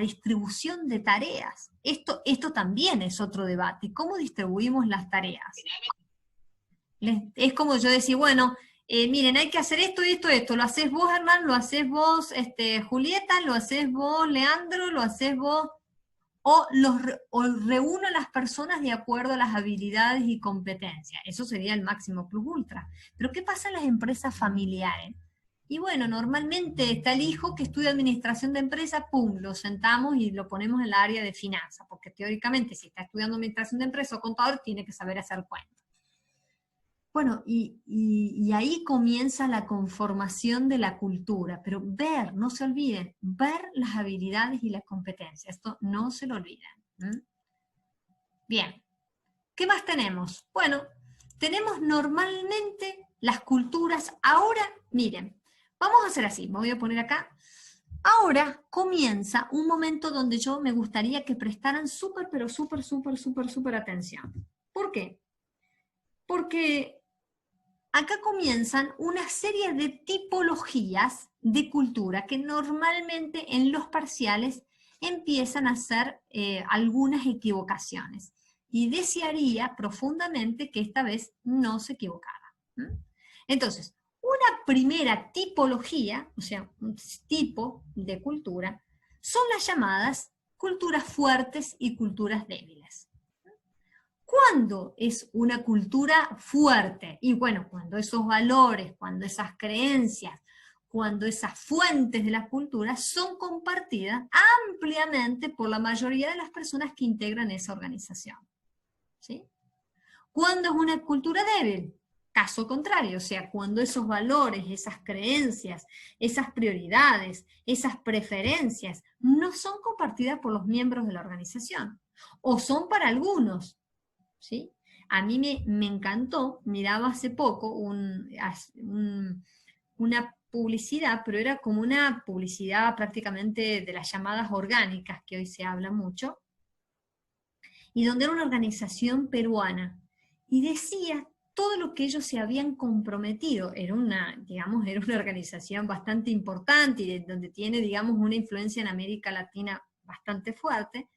distribución de tareas. Esto también es otro debate. ¿Cómo distribuimos las tareas? Es como yo decir, bueno, miren, hay que hacer esto y esto, esto. Lo haces vos, Hernán, lo haces vos, Julieta, lo haces vos, Leandro, lo haces vos. O reúno a las personas de acuerdo a las habilidades y competencias. Eso sería el máximo plus ultra. Pero ¿qué pasa en las empresas familiares? Y bueno, normalmente está el hijo que estudia administración de empresa, pum, lo sentamos y lo ponemos en el área de finanzas, porque teóricamente si está estudiando administración de empresa o contador, tiene que saber hacer cuentas. Bueno, y ahí comienza la conformación de la cultura, pero ver, no se olviden, ver las habilidades y las competencias, esto no se lo olviden. Bien, ¿qué más tenemos? Bueno, tenemos normalmente las culturas, ahora, miren, vamos a hacer así, me voy a poner acá, ahora comienza un momento donde yo me gustaría que prestaran súper atención. ¿Por qué? Porque acá comienzan una serie de tipologías de cultura que normalmente en los parciales empiezan a hacer algunas equivocaciones. Y desearía profundamente que esta vez no se equivocara. Entonces, una primera tipología, o sea, un tipo de cultura, son las llamadas culturas fuertes y culturas débiles. ¿Cuándo es una cultura fuerte? Y bueno, cuando esos valores, cuando esas creencias, cuando esas fuentes de la cultura son compartidas ampliamente por la mayoría de las personas que integran esa organización. ¿Sí? ¿Cuándo es una cultura débil? Caso contrario, o sea, cuando esos valores, esas creencias, esas prioridades, esas preferencias no son compartidas por los miembros de la organización, o son para algunos. ¿Sí? A mí me encantó, miraba hace poco una publicidad, pero era como una publicidad prácticamente de las llamadas orgánicas, que hoy se habla mucho, y donde era una organización peruana, y decía todo lo que ellos se habían comprometido. Era una organización bastante importante, y donde tiene, digamos, una influencia en América Latina bastante fuerte,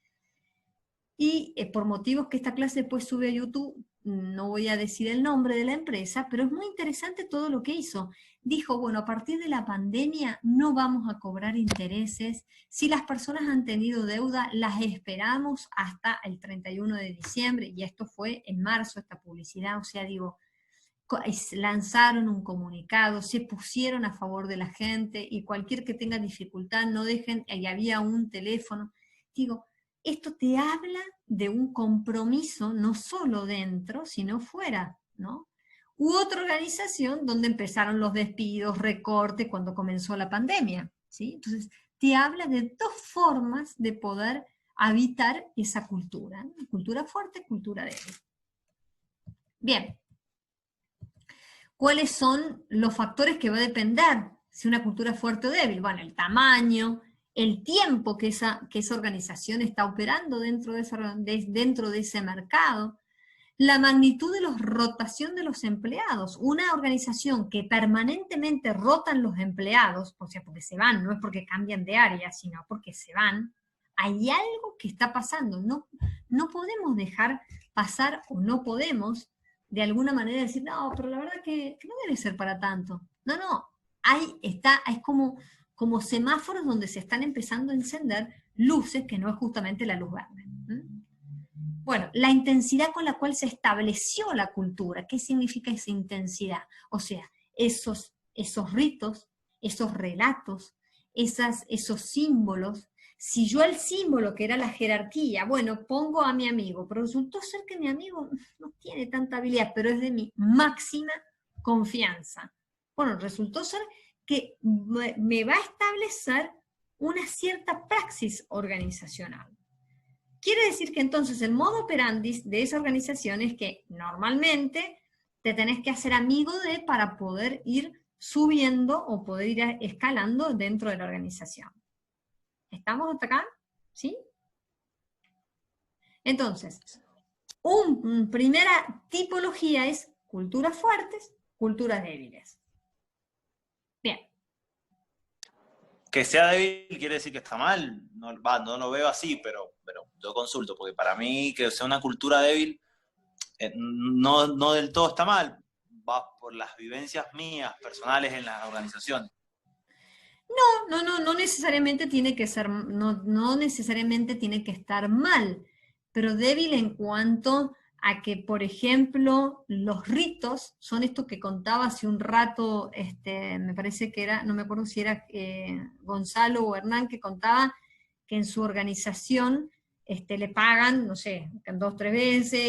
y por motivos que esta clase después sube a YouTube, no voy a decir el nombre de la empresa, pero es muy interesante todo lo que hizo. Dijo, bueno, a partir de la pandemia no vamos a cobrar intereses, si las personas han tenido deuda, las esperamos hasta el 31 de diciembre, y esto fue en marzo, esta publicidad, o sea, digo, lanzaron un comunicado, se pusieron a favor de la gente, y cualquier que tenga dificultad, no dejen, y había un teléfono, digo, esto te habla de un compromiso no solo dentro, sino fuera, ¿no? U otra organización donde empezaron los despidos, recortes, cuando comenzó la pandemia, ¿sí? Entonces, te habla de dos formas de poder habitar esa cultura, ¿no? Cultura fuerte, cultura débil. Bien. ¿Cuáles son los factores que va a depender si una cultura es fuerte o débil? Bueno, el tamaño, el tiempo que esa organización está operando dentro de ese mercado, la magnitud de la rotación de los empleados. Una organización que permanentemente rotan los empleados, o sea, porque se van, no es porque cambian de área, sino porque se van, hay algo que está pasando. No podemos dejar pasar, o no podemos de alguna manera decir, no, pero la verdad que no debe ser para tanto. No, ahí está, es como semáforos donde se están empezando a encender luces que no es justamente la luz verde. Bueno, la intensidad con la cual se estableció la cultura, ¿qué significa esa intensidad? O sea, esos ritos, esos relatos, esos símbolos. Si yo el símbolo, que era la jerarquía, bueno, pongo a mi amigo, pero resultó ser que mi amigo no tiene tanta habilidad, pero es de mi máxima confianza. Bueno, resultó ser que me va a establecer una cierta praxis organizacional. Quiere decir que entonces el modo operandi de esa organización es que normalmente te tenés que hacer amigo de para poder ir subiendo o poder ir escalando dentro de la organización. ¿Estamos hasta acá? ¿Sí? Entonces, una primera tipología es culturas fuertes, culturas débiles. Bien. Que sea débil quiere decir que está mal. No, no lo veo así, pero yo consulto, porque para mí que sea una cultura débil no del todo está mal. Va por las vivencias mías, personales en las organizaciones. No necesariamente tiene que ser, no necesariamente tiene que estar mal, pero débil en cuanto a que, por ejemplo, los ritos son esto que contaba hace un rato, me parece que era, no me acuerdo si era Gonzalo o Hernán, que contaba que en su organización le pagan, no sé, 2 o 3 veces,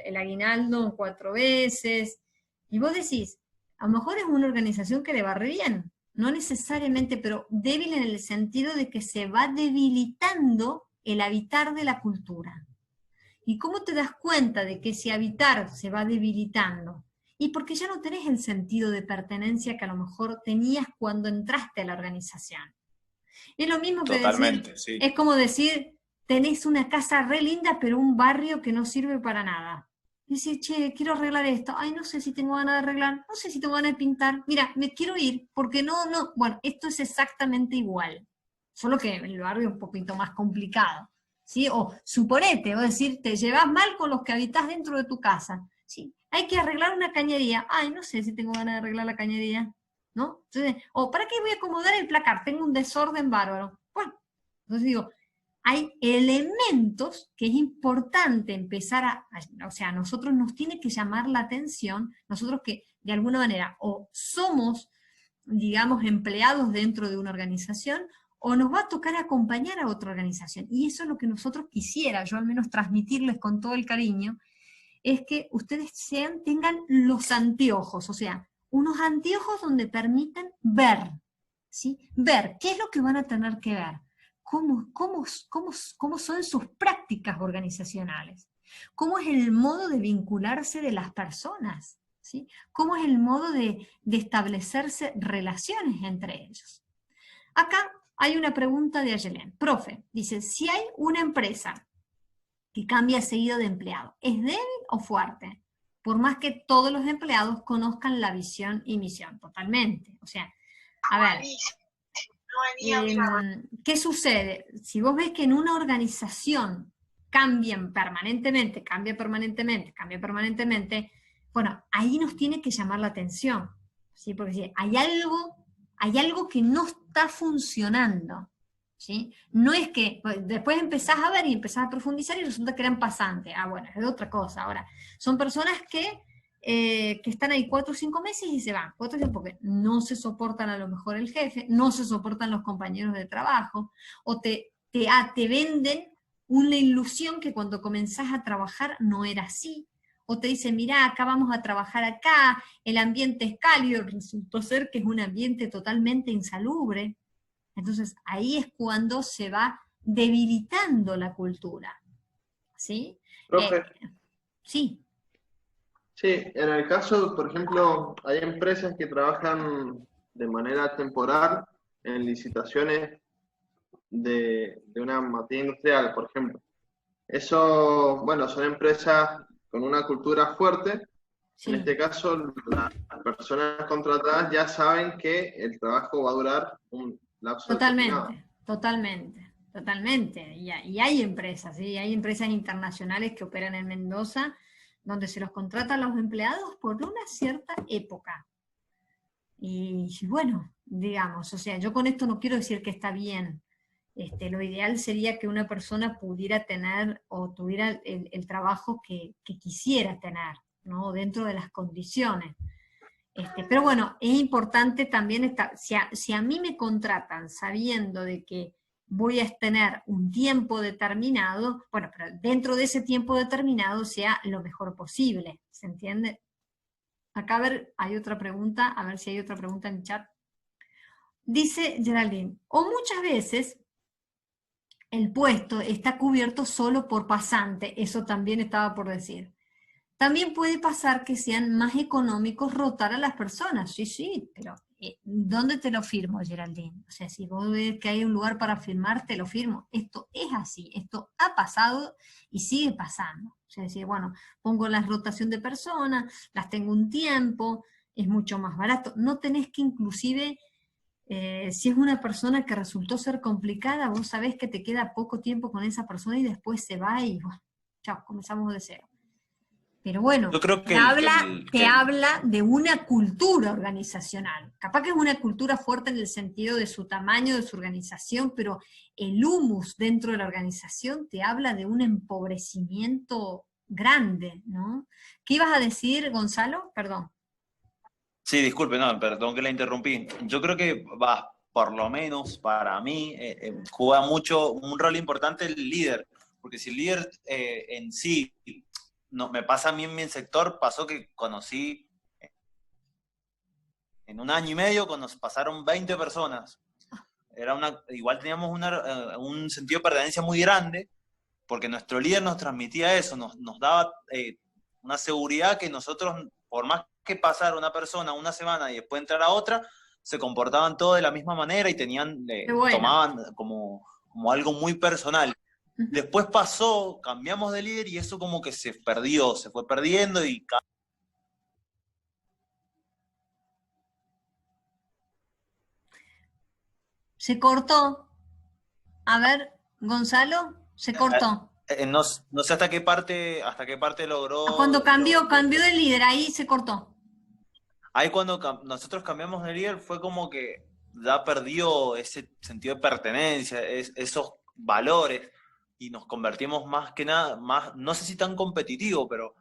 el aguinaldo 4 veces, y vos decís, a lo mejor es una organización que le va re bien, no necesariamente, pero débil en el sentido de que se va debilitando el habitar de la cultura. ¿Y cómo te das cuenta de que ese habitar se va debilitando? Y porque ya no tenés el sentido de pertenencia que a lo mejor tenías cuando entraste a la organización. Es lo mismo que Totalmente, decir, sí. es como decir, tenés una casa re linda, pero un barrio que no sirve para nada. Y decir, che, quiero arreglar esto. Ay, no sé si tengo ganas de arreglar, no sé si tengo ganas de pintar. Mira, me quiero ir, porque no. Bueno, esto es exactamente igual. Solo que el barrio es un poquito más complicado. ¿Sí? O suponete, o decir, te llevas mal con los que habitas dentro de tu casa. ¿Sí? Hay que arreglar una cañería. Ay, no sé si tengo ganas de arreglar la cañería. ¿No? Entonces, ¿para qué voy a acomodar el placar? Tengo un desorden bárbaro. Bueno, entonces digo, hay elementos que es importante empezar o sea, a nosotros nos tiene que llamar la atención, nosotros que de alguna manera o somos, digamos, empleados dentro de una organización, o nos va a tocar acompañar a otra organización. Y eso es lo que nosotros quisiera, yo al menos transmitirles con todo el cariño, es que ustedes tengan los anteojos, o sea, unos anteojos donde permitan ver, ¿sí? Ver qué es lo que van a tener que ver, cómo son sus prácticas organizacionales, cómo es el modo de vincularse de las personas, ¿sí? Cómo es el modo de establecerse relaciones entre ellos. Acá hay una pregunta de Ayelén. Profe, dice, si hay una empresa que cambia seguido de empleado, ¿es débil o fuerte? Por más que todos los empleados conozcan la visión y misión, totalmente. O sea, a ver, ¿qué sucede? Si vos ves que en una organización cambia permanentemente, bueno, ahí nos tiene que llamar la atención, ¿sí? Porque si hay algo que no está funcionando, ¿sí? No es que después empezás a ver y empezás a profundizar y resulta que eran pasantes. Ah, bueno, es otra cosa. Ahora, son personas que están ahí 4 o 5 meses y se van. 4 o 5 porque no se soportan a lo mejor el jefe, no se soportan los compañeros de trabajo, o te venden una ilusión que cuando comenzás a trabajar no era así. O te dicen, mirá, acá vamos a trabajar acá, el ambiente es cálido, resultó ser que es un ambiente totalmente insalubre. Entonces, ahí es cuando se va debilitando la cultura. ¿Sí? Profe. Sí. Sí, en el caso, por ejemplo, hay empresas que trabajan de manera temporal en licitaciones de una materia industrial, por ejemplo. Eso, bueno, son empresas con una cultura fuerte. Sí. En este caso, las personas contratadas ya saben que el trabajo va a durar un lapso determinado. Totalmente. Y hay empresas, ¿sí? Hay empresas internacionales que operan en Mendoza, donde se los contrata a los empleados por una cierta época. Y bueno, digamos, o sea, yo con esto no quiero decir que está bien. Lo ideal sería que una persona pudiera tener o tuviera el trabajo que quisiera tener, ¿no? Dentro de las condiciones. Pero bueno, es importante también, si a mí me contratan sabiendo de que voy a tener un tiempo determinado, bueno, pero dentro de ese tiempo determinado sea lo mejor posible, ¿se entiende? Acá a ver, hay otra pregunta, a ver si hay otra pregunta en el chat. Dice Geraldine, o muchas veces el puesto está cubierto solo por pasante, eso también estaba por decir. También puede pasar que sean más económicos rotar a las personas, sí, pero ¿dónde te lo firmo, Geraldine? O sea, si vos ves que hay un lugar para firmar, te lo firmo. Esto es así, esto ha pasado y sigue pasando. O sea, decir, bueno, pongo la rotación de personas, las tengo un tiempo, es mucho más barato. No tenés que inclusive, si es una persona que resultó ser complicada, vos sabés que te queda poco tiempo con esa persona y después se va y, bueno, chao, comenzamos de cero. Pero bueno, Yo creo te habla de una cultura organizacional. Capaz que es una cultura fuerte en el sentido de su tamaño, de su organización, pero el humus dentro de la organización te habla de un empobrecimiento grande, ¿no? ¿Qué ibas a decir, Gonzalo? Perdón. Sí, disculpe, no, perdón que la interrumpí. Yo creo que por lo menos para mí, juega mucho, un rol importante el líder, porque si el líder en sí, no, me pasa a mí en mi sector, pasó que conocí en un año y medio, cuando nos pasaron 20 personas. Igual teníamos un sentido de pertenencia muy grande, porque nuestro líder nos transmitía eso, nos daba una seguridad que nosotros, por más que pasara una persona una semana y después entrar a otra, se comportaban todos de la misma manera y tomaban como algo muy personal. Después pasó, cambiamos de líder y eso como que se perdió, se fue perdiendo y... Se cortó. A ver, Gonzalo, se cortó. No sé hasta qué parte logró... Cuando cambió de líder, ahí se cortó. Ahí cuando nosotros cambiamos de líder fue como que ya perdió ese sentido de pertenencia, esos valores, y nos convertimos más que nada, no sé si tan competitivo, pero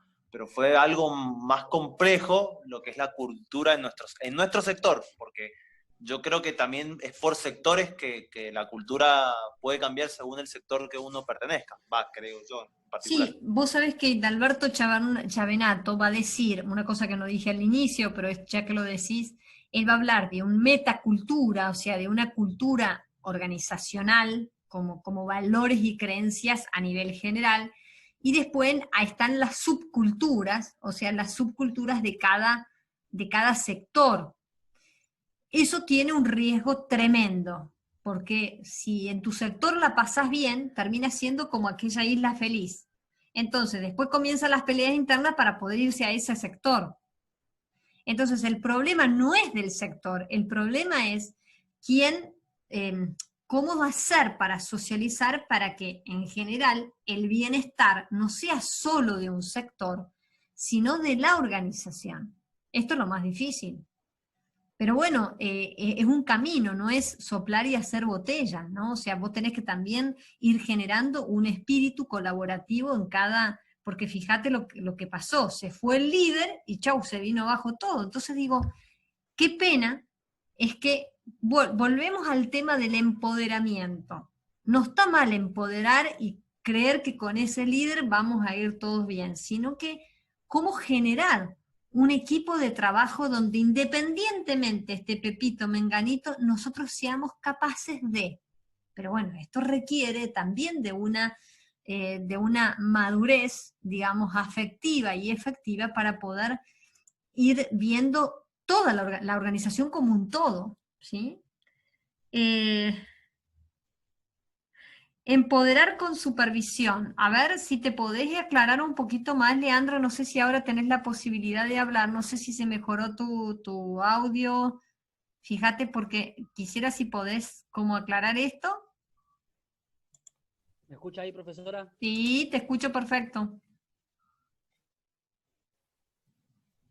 fue algo más complejo lo que es la cultura en nuestro sector, porque yo creo que también es por sectores que la cultura puede cambiar según el sector que uno pertenezca, creo yo en particular. Sí, vos sabés que Alberto Chavenato va a decir, una cosa que no dije al inicio, pero ya que lo decís, él va a hablar de un metacultura, o sea, de una cultura organizacional, como valores y creencias a nivel general, y después ahí están las subculturas, o sea, las subculturas de cada sector. Eso tiene un riesgo tremendo, porque si en tu sector la pasás bien, termina siendo como aquella isla feliz. Entonces, después comienzan las peleas internas para poder irse a ese sector. Entonces, el problema no es del sector, el problema es cómo va a ser para socializar para que, en general, el bienestar no sea solo de un sector, sino de la organización. Esto es lo más difícil. Pero bueno, es un camino, no es soplar y hacer botella, ¿no? O sea, vos tenés que también ir generando un espíritu colaborativo en porque fíjate lo que pasó, se fue el líder y chau, se vino abajo todo. Entonces digo, qué pena es que volvemos al tema del empoderamiento. No está mal empoderar y creer que con ese líder vamos a ir todos bien, sino que cómo generar un equipo de trabajo donde independientemente esté Pepito, Menganito, nosotros seamos capaces de. Pero bueno, esto requiere también de una madurez, digamos, afectiva y efectiva para poder ir viendo toda la organización como un todo, ¿sí? Empoderar con supervisión. A ver si te podés aclarar un poquito más, Leandro. No sé si ahora tenés la posibilidad de hablar. No sé si se mejoró tu audio. Fíjate, porque quisiera si podés como aclarar esto. ¿Me escucha ahí, profesora? Sí, te escucho perfecto.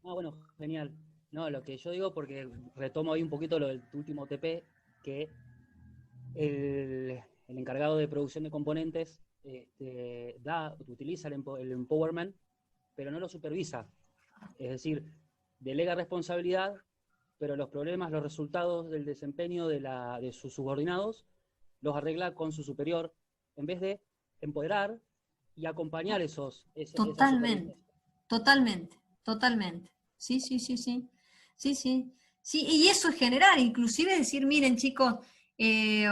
Bueno, genial. No, lo que yo digo, porque retomo ahí un poquito lo del último TP, que el encargado de producción de componentes utiliza el empowerment, pero no lo supervisa. Es decir, delega responsabilidad, pero los problemas, los resultados del desempeño de sus subordinados los arregla con su superior, en vez de empoderar y acompañar Totalmente. Sí, y eso es generar, inclusive decir, miren chicos,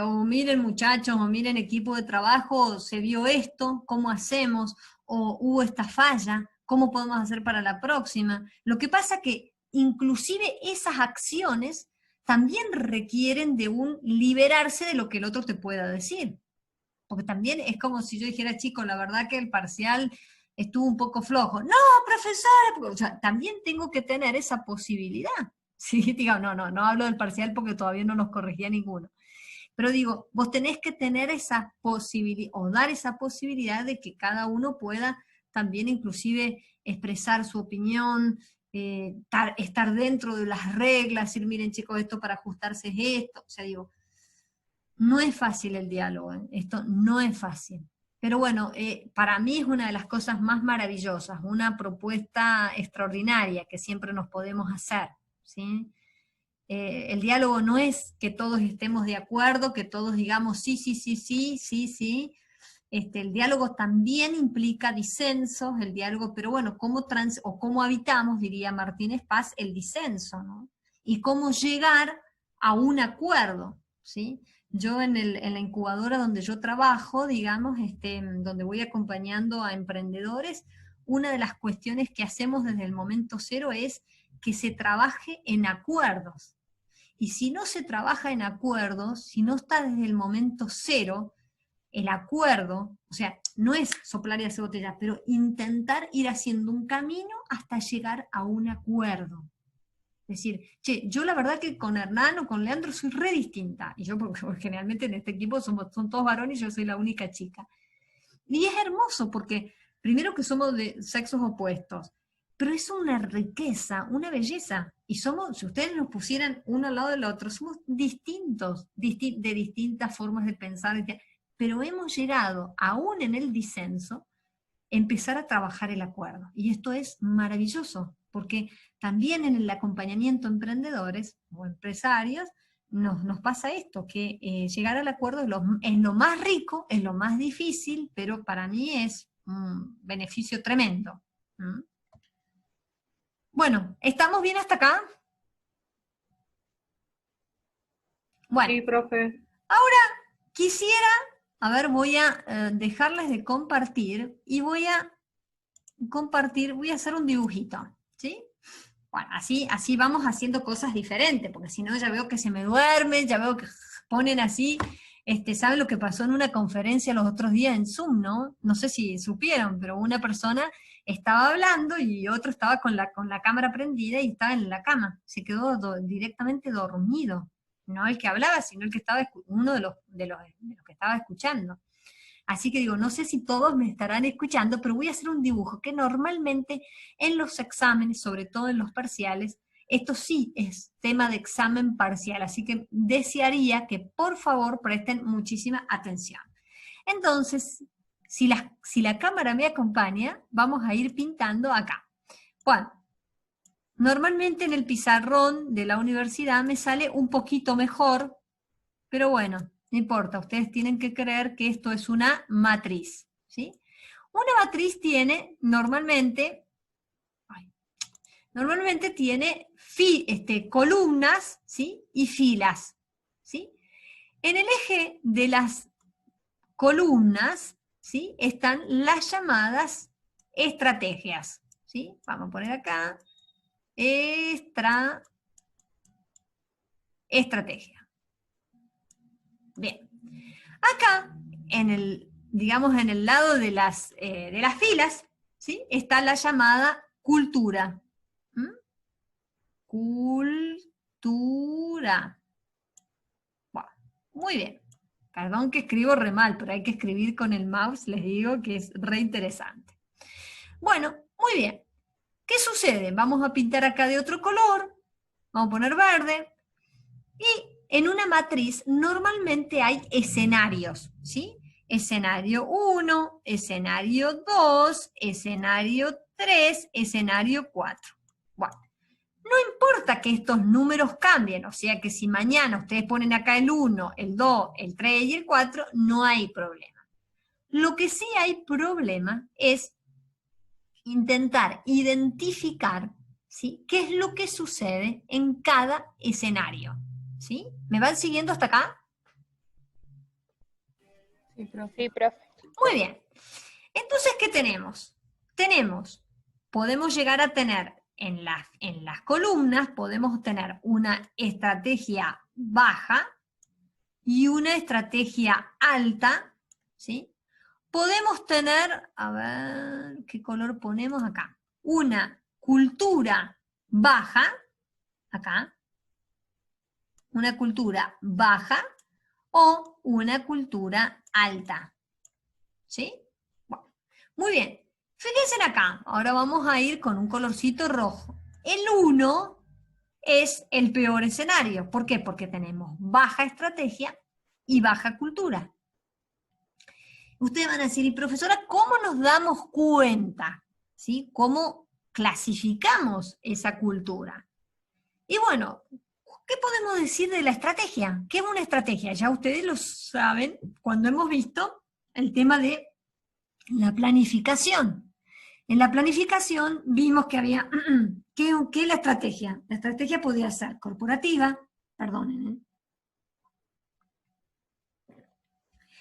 o miren muchachos, o miren equipo de trabajo, se vio esto, ¿cómo hacemos? O hubo esta falla, ¿Cómo podemos hacer para la próxima? Lo que pasa que inclusive esas acciones también requieren de un liberarse de lo que el otro te pueda decir. Porque también es como si yo dijera, chico, la verdad que el parcial estuvo un poco flojo. No, profesora, o sea, también tengo que tener esa posibilidad. Sí, digo, no hablo del parcial porque todavía no nos corregía ninguno. Pero digo, vos tenés que tener esa posibilidad, o dar esa posibilidad de que cada uno pueda también inclusive expresar su opinión, estar dentro de las reglas, decir, miren chicos, esto para ajustarse es esto. O sea, digo, no es fácil el diálogo, ¿eh? Esto no es fácil. Pero bueno, para mí es una de las cosas más maravillosas, una propuesta extraordinaria que siempre nos podemos hacer, ¿sí? El diálogo no es que todos estemos de acuerdo, que todos digamos sí, sí, sí, sí, sí, sí. El diálogo también implica disensos, el diálogo, pero bueno, cómo habitamos, diría Martínez Paz, el disenso, ¿no? Y cómo llegar a un acuerdo, ¿sí? Yo en la incubadora donde yo trabajo, digamos, donde voy acompañando a emprendedores, una de las cuestiones que hacemos desde el momento cero es que se trabaje en acuerdos. Y si no se trabaja en acuerdos, si no está desde el momento cero, el acuerdo, o sea, no es soplar y hacer botella, pero intentar ir haciendo un camino hasta llegar a un acuerdo. Es decir, che, yo la verdad que con Hernán o con Leandro soy re distinta, y yo porque generalmente en este equipo son todos varones y yo soy la única chica. Y es hermoso porque primero que somos de sexos opuestos, pero es una riqueza, una belleza. Y somos, si ustedes nos pusieran uno al lado del otro, somos distintos, de distintas formas de pensar, pero hemos llegado, aún en el disenso, empezar a trabajar el acuerdo. Y esto es maravilloso, porque también en el acompañamiento a emprendedores o empresarios, nos pasa esto, que llegar al acuerdo es lo más rico, es lo más difícil, pero para mí es un beneficio tremendo. ¿Mm? Bueno, ¿estamos bien hasta acá? Bueno. Sí, profe. Ahora quisiera, a ver, voy a dejarles de compartir y voy a hacer un dibujito, ¿sí? Bueno, así vamos haciendo cosas diferentes, porque si no ya veo que se me duermen, ya veo que ponen así, ¿saben lo que pasó en una conferencia los otros días en Zoom, no? No sé si supieron, pero una persona estaba hablando y otro estaba con la cámara prendida y estaba en la cama, se quedó directamente dormido, no el que hablaba, sino el que estaba, uno de los que estaba escuchando. Así que digo, no sé si todos me estarán escuchando, pero voy a hacer un dibujo que normalmente en los exámenes, sobre todo en los parciales, esto sí es tema de examen parcial, así que desearía que por favor presten muchísima atención. Entonces, si la cámara me acompaña, vamos a ir pintando acá. Bueno, normalmente en el pizarrón de la universidad me sale un poquito mejor, pero bueno, no importa, ustedes tienen que creer que esto es una matriz, ¿sí? Una matriz tiene, normalmente tiene columnas, ¿sí? Y filas, ¿sí? En el eje de las columnas, ¿sí? Están las llamadas estrategias, ¿sí? Vamos a poner acá, estrategia. Bien, acá, digamos en el lado de las filas, ¿sí? Está la llamada cultura. ¿Mm? Cultura. Bueno, muy bien. Perdón que escribo re mal, pero hay que escribir con el mouse, les digo que es re interesante. Bueno, muy bien. ¿Qué sucede? Vamos a pintar acá de otro color, vamos a poner verde, y en una matriz normalmente hay escenarios, ¿sí? Escenario 1, escenario 2, escenario 3, escenario 4. Bueno, no importa que estos números cambien, o sea que si mañana ustedes ponen acá el 1, el 2, el 3 y el 4, no hay problema. Lo que sí hay problema es intentar identificar, ¿sí? ¿Qué es lo que sucede en cada escenario? ¿Sí? ¿Me van siguiendo hasta acá? Sí, profe. Muy bien. Entonces, ¿qué tenemos? Tenemos podemos llegar a tener en las columnas, podemos tener una estrategia baja y una estrategia alta, ¿sí? Podemos tener, a ver, ¿qué color ponemos acá? Una cultura baja, acá, una cultura baja o una cultura alta, ¿sí? Bueno, muy bien. Fíjense acá, ahora vamos a ir con un colorcito rojo. El 1 es el peor escenario. ¿Por qué? Porque tenemos baja estrategia y baja cultura. Ustedes van a decir, y profesora, ¿cómo nos damos cuenta? ¿Sí? ¿Cómo clasificamos esa cultura? Y bueno, ¿qué podemos decir de la estrategia? ¿Qué es una estrategia? Ya ustedes lo saben cuando hemos visto el tema de la planificación. En la planificación vimos que había, ¿qué es la estrategia? La estrategia podía ser corporativa, perdonen.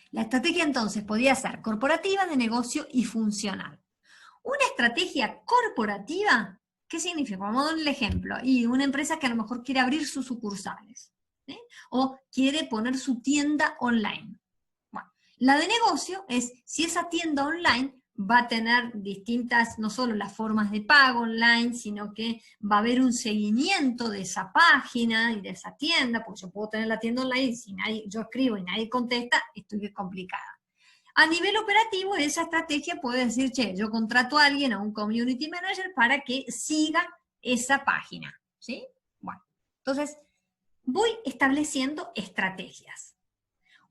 La estrategia entonces podía ser corporativa, de negocio y funcional. Una estrategia corporativa, ¿qué significa? Vamos a dar un ejemplo. Y una empresa que a lo mejor quiere abrir sus sucursales, ¿sí? O quiere poner su tienda online. Bueno, la de negocio es si esa tienda online va a tener distintas, no solo las formas de pago online, sino que va a haber un seguimiento de esa página y de esa tienda, porque yo puedo tener la tienda online y si yo escribo y nadie contesta, estoy complicada. A nivel operativo, esa estrategia puede decir, che, yo contrato a alguien, a un community manager, para que siga esa página, ¿sí? Bueno, entonces, voy estableciendo estrategias.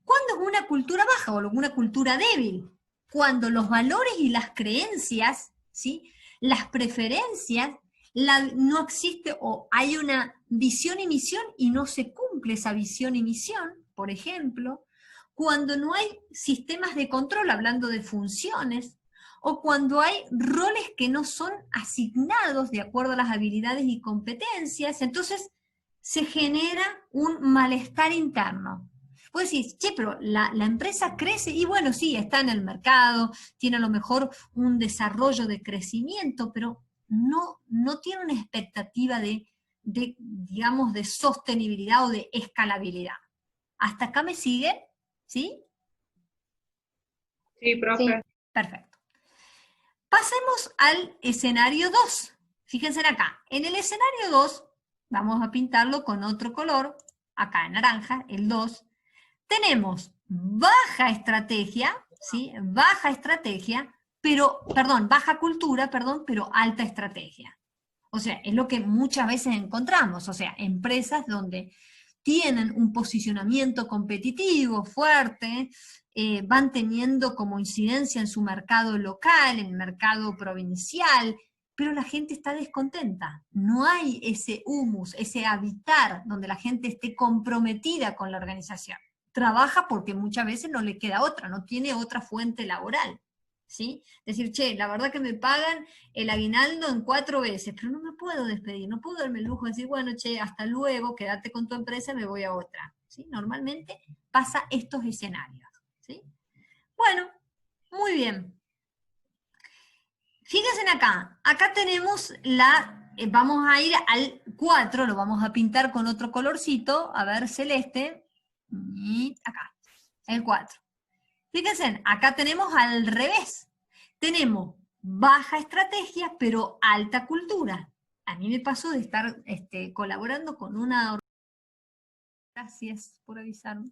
¿Cuándo es una cultura baja o una cultura débil? Cuando los valores y las creencias, ¿sí? Las preferencias, no existe o hay una visión y misión y no se cumple esa visión y misión, por ejemplo, cuando no hay sistemas de control, hablando de funciones, o cuando hay roles que no son asignados de acuerdo a las habilidades y competencias, entonces se genera un malestar interno. Vos decís, che, pero la empresa crece, y bueno, sí, está en el mercado, tiene a lo mejor un desarrollo de crecimiento, pero no tiene una expectativa de, digamos, de sostenibilidad o de escalabilidad. ¿Hasta acá me sigue? ¿Sí? Sí, profe. Sí. Perfecto. Pasemos al escenario 2. Fíjense acá. En el escenario 2, vamos a pintarlo con otro color, acá en naranja, el 2. Tenemos baja estrategia, ¿sí? Baja estrategia, pero, perdón, baja cultura, perdón, pero alta estrategia. O sea, es lo que muchas veces encontramos, o sea, empresas donde tienen un posicionamiento competitivo fuerte, van teniendo como incidencia en su mercado local, en el mercado provincial, pero la gente está descontenta. No hay ese humus, ese habitar donde la gente esté comprometida con la organización. Trabaja porque muchas veces no le queda otra, no tiene otra fuente laboral, ¿sí? Decir, che, la verdad que me pagan el aguinaldo en 4 veces, pero no me puedo despedir, no puedo darme el lujo de decir, bueno, che, hasta luego, quédate con tu empresa, me voy a otra, ¿sí? Normalmente pasa estos escenarios, ¿sí? Bueno, muy bien. Fíjense acá, acá tenemos vamos a ir al 4, lo vamos a pintar con otro colorcito, a ver, celeste, y acá, el 4. Fíjense, acá tenemos al revés. Tenemos baja estrategia, pero alta cultura. A mí me pasó de estar colaborando con una... Gracias por avisarme.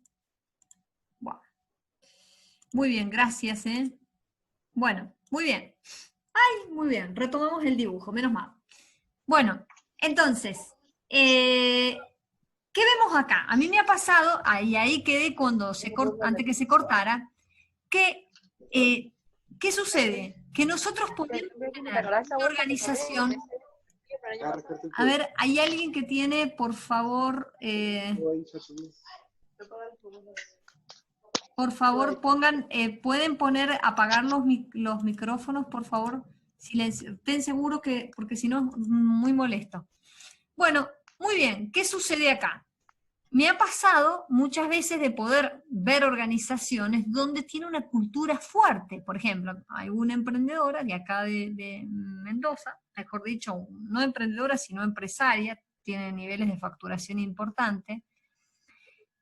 Wow. Muy bien, gracias. Bueno, muy bien. Ay, muy bien, retomamos el dibujo, menos mal. Bueno, entonces, ¿qué vemos acá? A mí me ha pasado, ahí quedé cuando antes que se cortara, que, ¿qué sucede? Que nosotros podemos tener una organización... A ver, ¿hay alguien que tiene, por favor, pongan, pueden apagar los micrófonos, por favor? Silencio. Estén seguros porque si no es muy molesto. Bueno, muy bien, ¿qué sucede acá? me ha pasado muchas veces de poder ver organizaciones donde tiene una cultura fuerte. Por ejemplo, hay una emprendedora de acá de Mendoza, mejor dicho, no emprendedora, sino empresaria, tiene niveles de facturación importantes,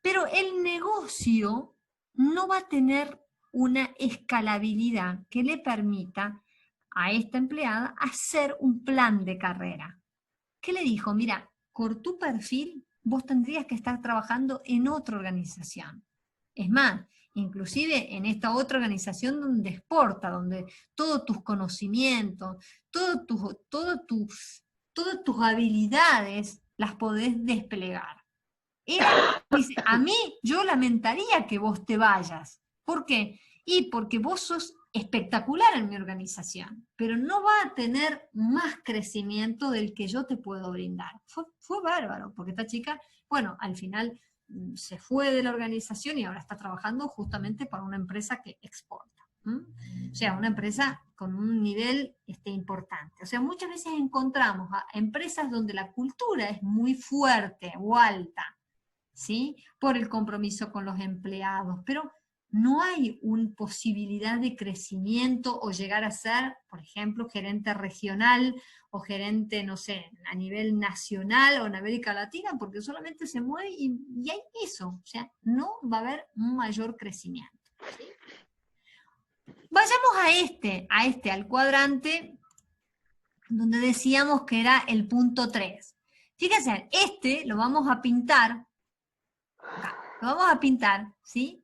pero el negocio no va a tener una escalabilidad que le permita a esta empleada hacer un plan de carrera. ¿Qué le dijo? Mira, por tu perfil, vos tendrías que estar trabajando en otra organización. Es más, inclusive en esta otra organización donde exporta, donde todos tus conocimientos, todas tus habilidades las podés desplegar. Dice, a mí yo lamentaría que vos te vayas. ¿Por qué? Y porque vos sos espectacular en mi organización, pero no va a tener más crecimiento del que yo te puedo brindar. Fue bárbaro, porque esta chica, bueno, al final se fue de la organización y ahora está trabajando justamente para una empresa que exporta. O sea, una empresa con un nivel importante. O sea, muchas veces encontramos a empresas donde la cultura es muy fuerte o alta, ¿sí? Por el compromiso con los empleados, pero no hay una posibilidad de crecimiento o llegar a ser, por ejemplo, gerente regional o gerente, no sé, a nivel nacional o en América Latina, porque solamente se mueve y hay eso. O sea, no va a haber un mayor crecimiento, ¿sí? Vayamos al cuadrante donde decíamos que era el punto 3. Fíjense, lo vamos a pintar, acá, lo vamos a pintar, ¿sí?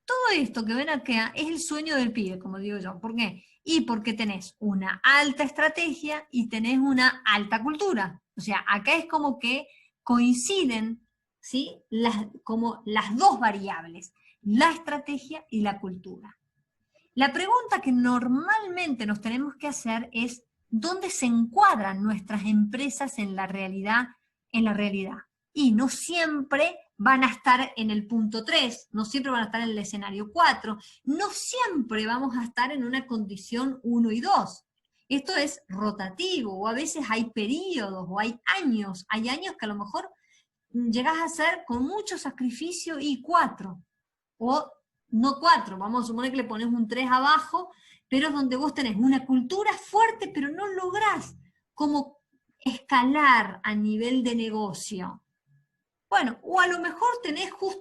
Todo esto que ven acá es el sueño del pibe, como digo yo. ¿Por qué? Y porque tenés una alta estrategia y tenés una alta cultura. O sea, acá es como que coinciden, ¿sí? Como las dos variables, la estrategia y la cultura. La pregunta que normalmente nos tenemos que hacer es, ¿dónde se encuadran nuestras empresas en la realidad? Y no siempre van a estar en el punto 3, no siempre van a estar en el escenario 4, no siempre vamos a estar en una condición 1 y 2. Esto es rotativo, o a veces hay periodos, o hay años que a lo mejor llegás a ser con mucho sacrificio y 4, o no 4, vamos a suponer que le pones un 3 abajo, pero es donde vos tenés una cultura fuerte, pero no lográs como escalar a nivel de negocio. Bueno, o a lo mejor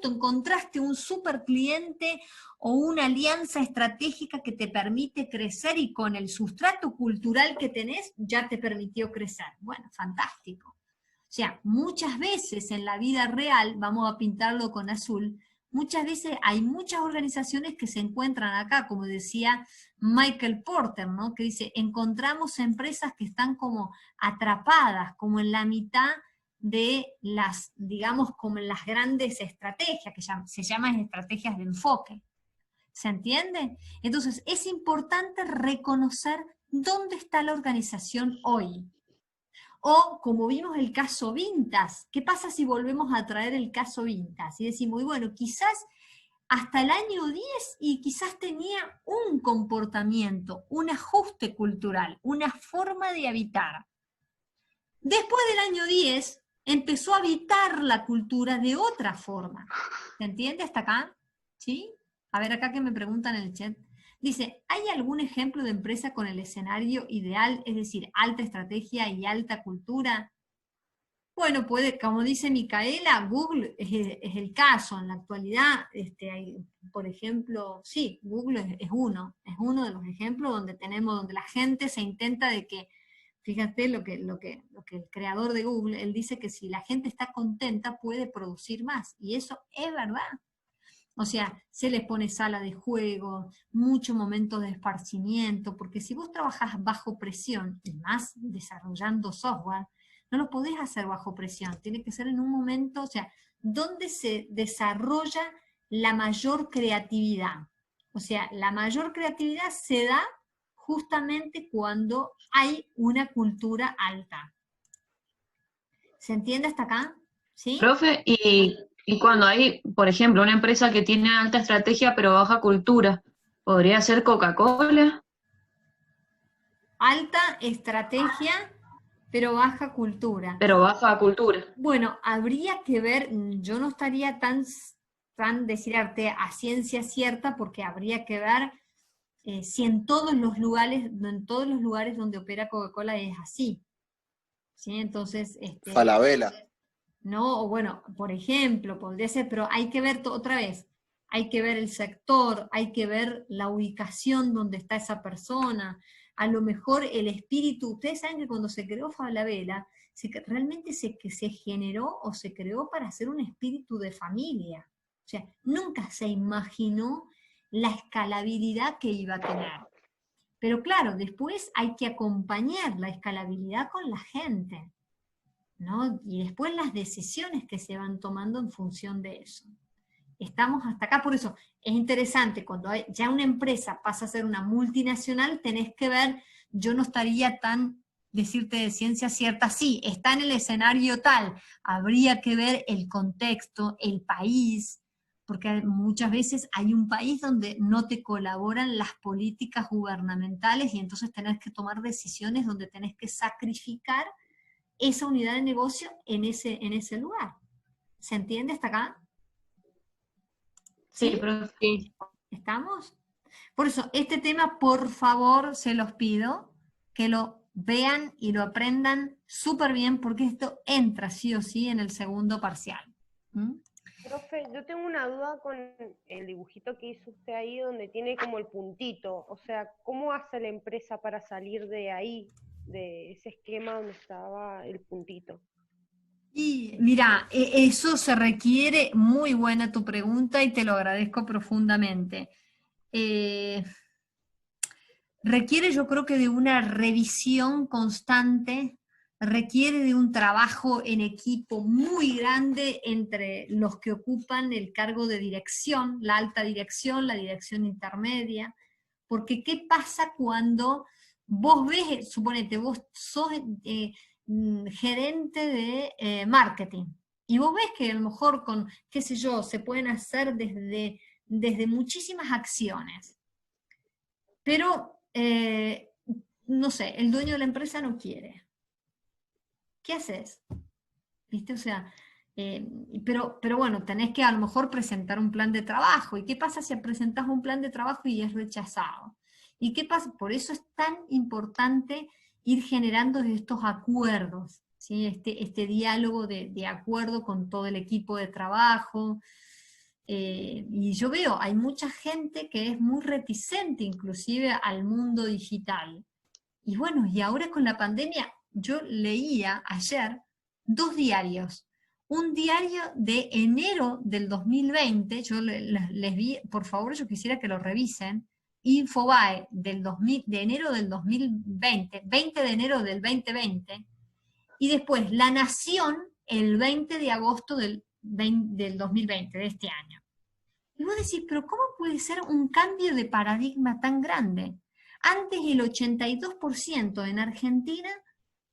encontraste un super cliente o una alianza estratégica que te permite crecer y con el sustrato cultural que tenés ya te permitió crecer. Bueno, fantástico. O sea, muchas veces en la vida real, vamos a pintarlo con azul, muchas veces hay muchas organizaciones que se encuentran acá, como decía Michael Porter, ¿no? Que dice, encontramos empresas que están como atrapadas, como en la mitad de las, digamos, como en las grandes estrategias, que se llaman estrategias de enfoque. ¿Se entiende? Entonces, es importante reconocer dónde está la organización hoy. O, como vimos el caso Vintas, ¿qué pasa si volvemos a traer el caso Vintas? Y decimos, bueno, quizás hasta el año 10 y quizás tenía un comportamiento, un ajuste cultural, una forma de habitar. Después del año 10, empezó a habitar la cultura de otra forma. ¿Se entiende hasta acá? ¿Sí? A ver acá que me preguntan en el chat. Dice, ¿hay algún ejemplo de empresa con el escenario ideal, es decir, alta estrategia y alta cultura? Bueno, puede, como dice Micaela, Google es el caso. En la actualidad, hay, por ejemplo, sí, Google es uno de los ejemplos donde la gente se intenta de que, fíjate lo que el creador de Google, él dice que si la gente está contenta puede producir más, y eso es verdad. O sea, se les pone sala de juego, muchos momentos de esparcimiento, porque si vos trabajás bajo presión, y más desarrollando software, no lo podés hacer bajo presión, tiene que ser en un momento, o sea, donde se desarrolla la mayor creatividad. O sea, la mayor creatividad se da justamente cuando hay una cultura alta. ¿Se entiende hasta acá? ¿Sí? Profe, y cuando hay, por ejemplo, una empresa que tiene alta estrategia pero baja cultura, ¿podría ser Coca-Cola? Alta estrategia, Pero baja cultura. pero baja cultura. Bueno, habría que ver, yo no estaría tan decirte a ciencia cierta, porque habría que ver si en todos los lugares donde opera Coca-Cola es así. ¿Sí? Entonces, Falabella. no, o bueno, por ejemplo, podría ser, pero hay que ver otra vez, hay que ver el sector, hay que ver la ubicación donde está esa persona, a lo mejor el espíritu. Ustedes saben que cuando se creó Falabella, realmente se generó o se creó para ser un espíritu de familia. O sea, nunca se imaginó la escalabilidad que iba a tener. Pero claro, después hay que acompañar la escalabilidad con la gente, ¿no? Y después las decisiones que se van tomando en función de eso. Estamos hasta acá, por eso es interesante, cuando ya una empresa pasa a ser una multinacional, tenés que ver, yo no estaría tan, decirte de ciencia cierta, sí, está en el escenario tal, habría que ver el contexto, el país, porque muchas veces hay un país donde no te colaboran las políticas gubernamentales y entonces tenés que tomar decisiones donde tenés que sacrificar esa unidad de negocio en ese lugar. ¿Se entiende hasta acá? Sí, pero sí. ¿Estamos? Por eso, este tema, por favor, se los pido, que lo vean y lo aprendan súper bien, porque esto entra sí o sí en el segundo parcial. ¿Mm? Profe, yo tengo una duda con el dibujito que hizo usted ahí, donde tiene como el puntito. O sea, ¿cómo hace la empresa para salir de ahí, de ese esquema donde estaba el puntito? Y mira, eso se requiere, muy buena tu pregunta y te lo agradezco profundamente. Requiere, yo creo que de una revisión constante, requiere de un trabajo en equipo muy grande entre los que ocupan el cargo de dirección, la alta dirección, la dirección intermedia, porque ¿qué pasa cuando vos ves, suponete, vos sos gerente de marketing, y vos ves que a lo mejor con, qué sé yo, se pueden hacer desde muchísimas acciones, pero, no sé, el dueño de la empresa no quiere. ¿Qué haces? ¿Viste? O sea, pero bueno, tenés que a lo mejor presentar un plan de trabajo. ¿Y qué pasa si presentás un plan de trabajo y es rechazado? ¿Y qué pasa? Por eso es tan importante ir generando estos acuerdos, ¿sí? Este diálogo de acuerdo con todo el equipo de trabajo. Y yo veo, hay mucha gente que es muy reticente inclusive al mundo digital. Y bueno, y ahora con la pandemia, yo leía ayer 2 diarios. Un diario de enero del 2020, yo les vi, por favor, yo quisiera que lo revisen, Infobae de enero del 2020, 20 de enero del 2020, y después La Nación el 20 de agosto del 2020, de este año. Y vos decís, pero ¿cómo puede ser un cambio de paradigma tan grande? Antes el 82% en Argentina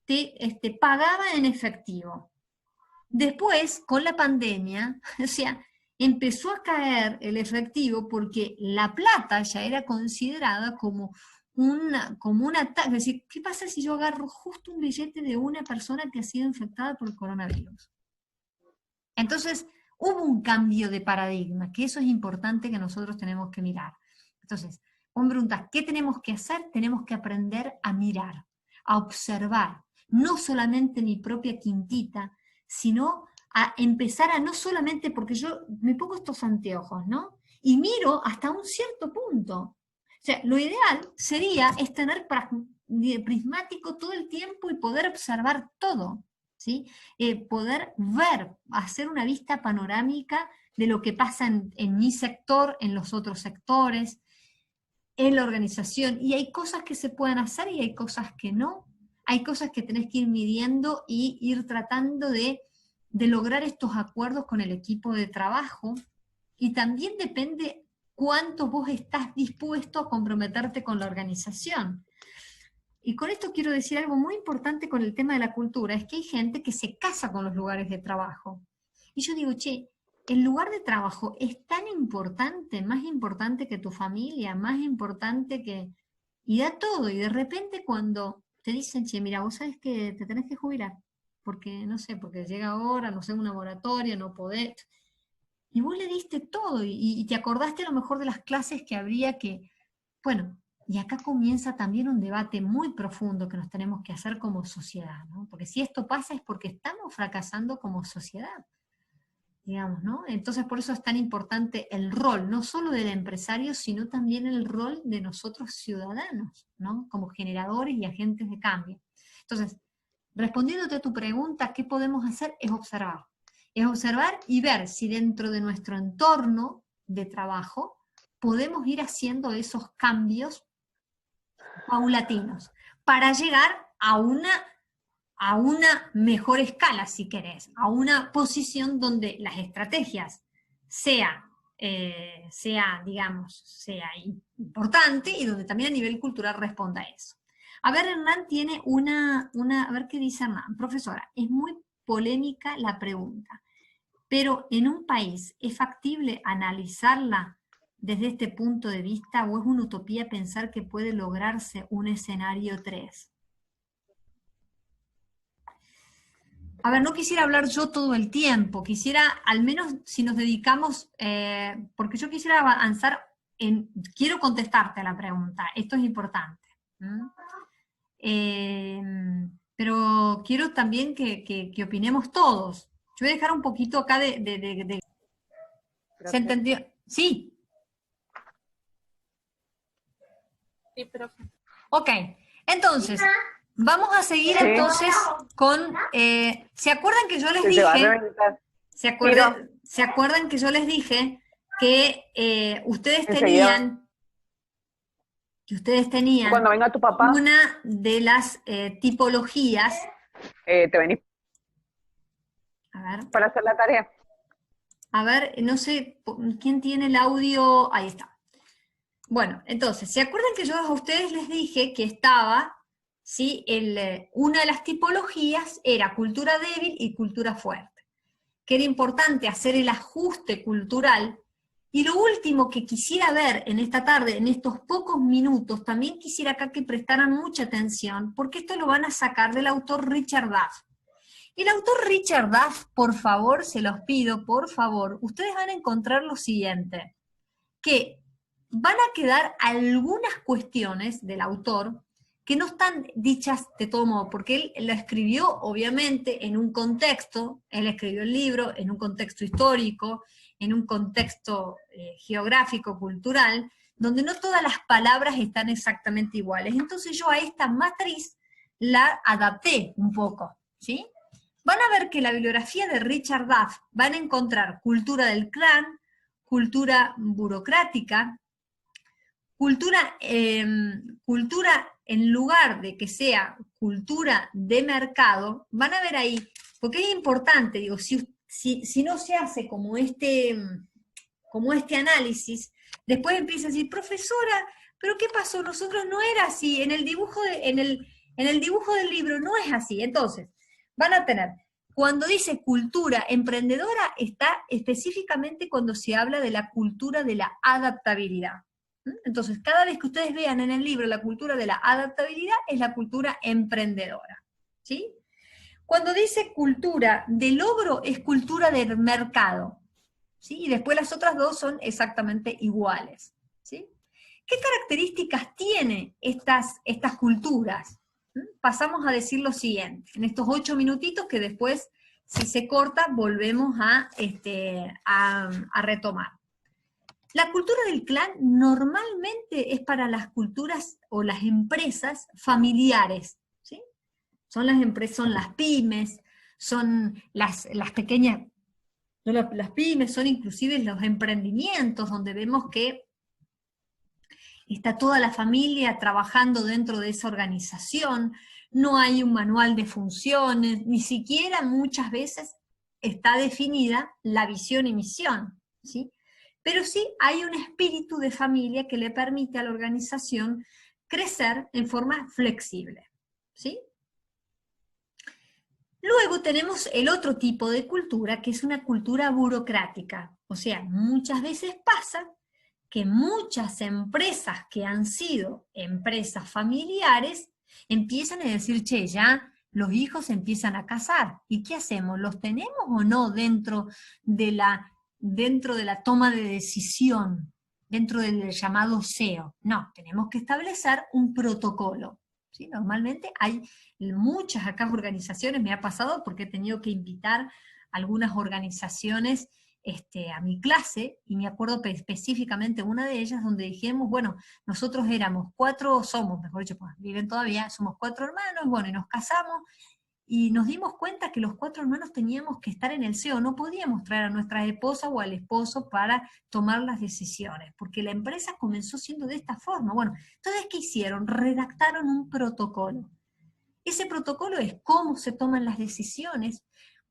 te pagaba en efectivo. Después, con la pandemia, o sea, empezó a caer el efectivo porque la plata ya era considerada como una es decir, ¿qué pasa si yo agarro justo un billete de una persona que ha sido infectada por el coronavirus? Entonces, hubo un cambio de paradigma, que eso es importante que nosotros tenemos que mirar. Entonces, vos me preguntás, ¿qué tenemos que hacer? Tenemos que aprender a mirar, a observar, no solamente mi propia quintita, sino a empezar a no solamente, porque yo me pongo estos anteojos, ¿no? Y miro hasta un cierto punto. O sea, lo ideal sería es tener prismático todo el tiempo y poder observar todo, ¿sí? Poder ver, hacer una vista panorámica de lo que pasa en mi sector, en los otros sectores, en la organización. Y hay cosas que se pueden hacer y hay cosas que no. Hay cosas que tenés que ir midiendo y ir tratando de lograr estos acuerdos con el equipo de trabajo. Y también depende cuánto vos estás dispuesto a comprometerte con la organización. Y con esto quiero decir algo muy importante con el tema de la cultura, es que hay gente que se casa con los lugares de trabajo. Y yo digo, che, el lugar de trabajo es tan importante, más importante que tu familia, más importante que... Y da todo, y de repente cuando te dicen, che, mira, vos sabés que te tenés que jubilar, porque, no sé, porque llega ahora, no sé, una moratoria, no podés. Y vos le diste todo, y te acordaste a lo mejor de las clases que habría que, bueno, y acá comienza también un debate muy profundo que nos tenemos que hacer como sociedad, ¿no? Porque si esto pasa es porque estamos fracasando como sociedad, digamos, ¿no? Entonces por eso es tan importante el rol, no solo del empresario, sino también el rol de nosotros ciudadanos, ¿no? Como generadores y agentes de cambio. Entonces, respondiéndote a tu pregunta, ¿qué podemos hacer? Es observar. Es observar y ver si dentro de nuestro entorno de trabajo podemos ir haciendo esos cambios paulatinos para llegar a una mejor escala, si querés, a una posición donde las estrategias sea importante y donde también a nivel cultural responda a eso. A ver, Hernán tiene a ver qué dice Hernán. Profesora, es muy polémica la pregunta, pero en un país, ¿es factible analizarla desde este punto de vista o es una utopía pensar que puede lograrse un escenario 3? A ver, no quisiera hablar yo todo el tiempo, quisiera, al menos si nos dedicamos, porque yo quisiera avanzar quiero contestarte a la pregunta, esto es importante. Pero quiero también que opinemos todos. Yo voy a dejar un poquito acá ¿Se entendió? Sí. Sí, profe. Ok, entonces, vamos a seguir entonces con... ¿se acuerdan que yo les dije? ¿Se acuerdan que yo les dije que ustedes tenían... Cuando venga tu papá, una de las tipologías... te venís A ver, para hacer la tarea. a ver, no sé, ¿quién tiene el audio? Ahí está. Bueno, entonces, ¿se acuerdan que yo a ustedes les dije que estaba, ¿sí? Una de las tipologías era cultura débil y cultura fuerte? Que era importante hacer el ajuste cultural. Y lo último que quisiera ver en esta tarde, en estos pocos minutos, también quisiera acá que prestaran mucha atención, porque esto lo van a sacar del autor Richard Duff. El autor Richard Duff, por favor, se los pido, por favor, ustedes van a encontrar lo siguiente, que van a quedar algunas cuestiones del autor que no están dichas de todo modo, porque él la escribió obviamente en un contexto, él escribió el libro en un contexto histórico, en un contexto geográfico, cultural, donde no todas las palabras están exactamente iguales. Entonces yo a esta matriz la adapté un poco, ¿sí? Van a ver que la bibliografía de Richard Duff van a encontrar cultura del clan, cultura burocrática, cultura en lugar de que sea cultura de mercado, van a ver ahí, porque es importante, digo, si no se hace como este análisis, después empieza a decir, profesora, ¿pero qué pasó? Nosotros no era así, en el dibujo del libro no es así. Entonces, van a tener, cuando dice cultura emprendedora, está específicamente cuando se habla de la cultura de la adaptabilidad. Entonces, cada vez que ustedes vean en el libro la cultura de la adaptabilidad, es la cultura emprendedora, ¿sí? Cuando dice cultura de logro, es cultura del mercado, ¿sí? Y después las otras dos son exactamente iguales, ¿sí? ¿Qué características tienen estas culturas? Pasamos a decir lo siguiente, en estos 8 minutitos que después, si se corta, volvemos a retomar. La cultura del clan normalmente es para las culturas o las empresas familiares, ¿sí? Son las empresas, son las pymes, son las pequeñas, las pymes, son inclusive los emprendimientos donde vemos que está toda la familia trabajando dentro de esa organización, no hay un manual de funciones, ni siquiera muchas veces está definida la visión y misión, ¿sí? Pero sí hay un espíritu de familia que le permite a la organización crecer en forma flexible, ¿sí? Luego tenemos el otro tipo de cultura, que es una cultura burocrática. O sea, muchas veces pasa que muchas empresas que han sido empresas familiares Empiezan a decir, che, ya los hijos se empiezan a casar. ¿Y qué hacemos? ¿Los tenemos o no dentro de la toma de decisión, dentro del llamado SEO? No, tenemos que establecer un protocolo. ¿Sí? Normalmente hay muchas acá organizaciones, me ha pasado porque he tenido que invitar algunas organizaciones a mi clase, y me acuerdo específicamente una de ellas donde dijimos, bueno, nosotros somos, mejor dicho, pues, viven todavía, somos 4 hermanos, bueno, y nos casamos, y nos dimos cuenta que los 4 hermanos teníamos que estar en el SEO, no podíamos traer a nuestra esposa o al esposo para tomar las decisiones, porque la empresa comenzó siendo de esta forma. Bueno, entonces, ¿qué hicieron? Redactaron un protocolo. Ese protocolo es cómo se toman las decisiones,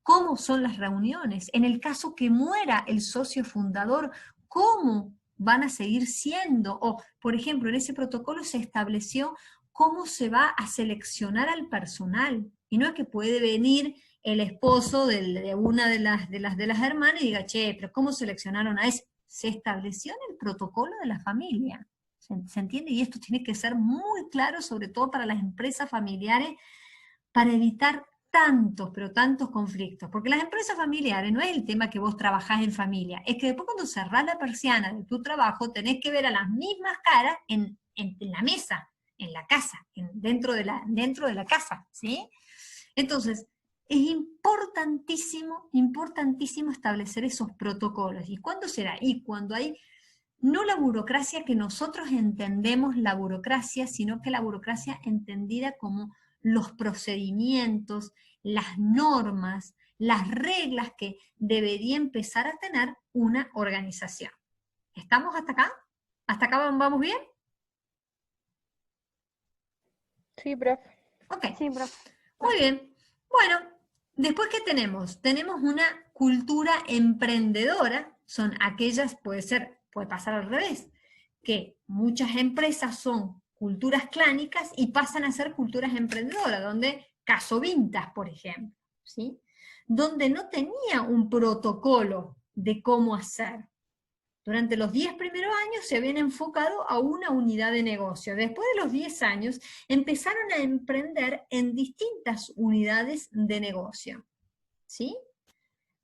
cómo son las reuniones, en el caso que muera el socio fundador, cómo van a seguir siendo, o por ejemplo, en ese protocolo se estableció cómo se va a seleccionar al personal, y no es que puede venir el esposo de una de las hermanas y diga, che, pero ¿cómo seleccionaron a ese? Se estableció en el protocolo de la familia, ¿se entiende? Y esto tiene que ser muy claro, sobre todo para las empresas familiares, para evitar tantos, pero tantos conflictos, porque las empresas familiares no es el tema que vos trabajás en familia, es que después cuando cerrás la persiana de tu trabajo tenés que ver a las mismas caras en la mesa, en la casa, dentro de la casa, ¿sí? Entonces, es importantísimo, importantísimo establecer esos protocolos. ¿Y cuándo será? Y cuando hay, no la burocracia que nosotros entendemos la burocracia, sino que la burocracia entendida como los procedimientos, las normas, las reglas que debería empezar a tener una organización. ¿Estamos hasta acá? ¿Hasta acá vamos bien? Sí, profe. Ok. Sí, profe. Muy bien. Bueno, después, ¿qué tenemos? Tenemos una cultura emprendedora, son aquellas, puede pasar al revés, que muchas empresas son culturas clánicas y pasan a ser culturas emprendedoras, donde Caso Vintas, por ejemplo, ¿sí? Donde no tenía un protocolo de cómo hacer. Durante los 10 primeros años se habían enfocado a una unidad de negocio. Después de los 10 años empezaron a emprender en distintas unidades de negocio, ¿sí?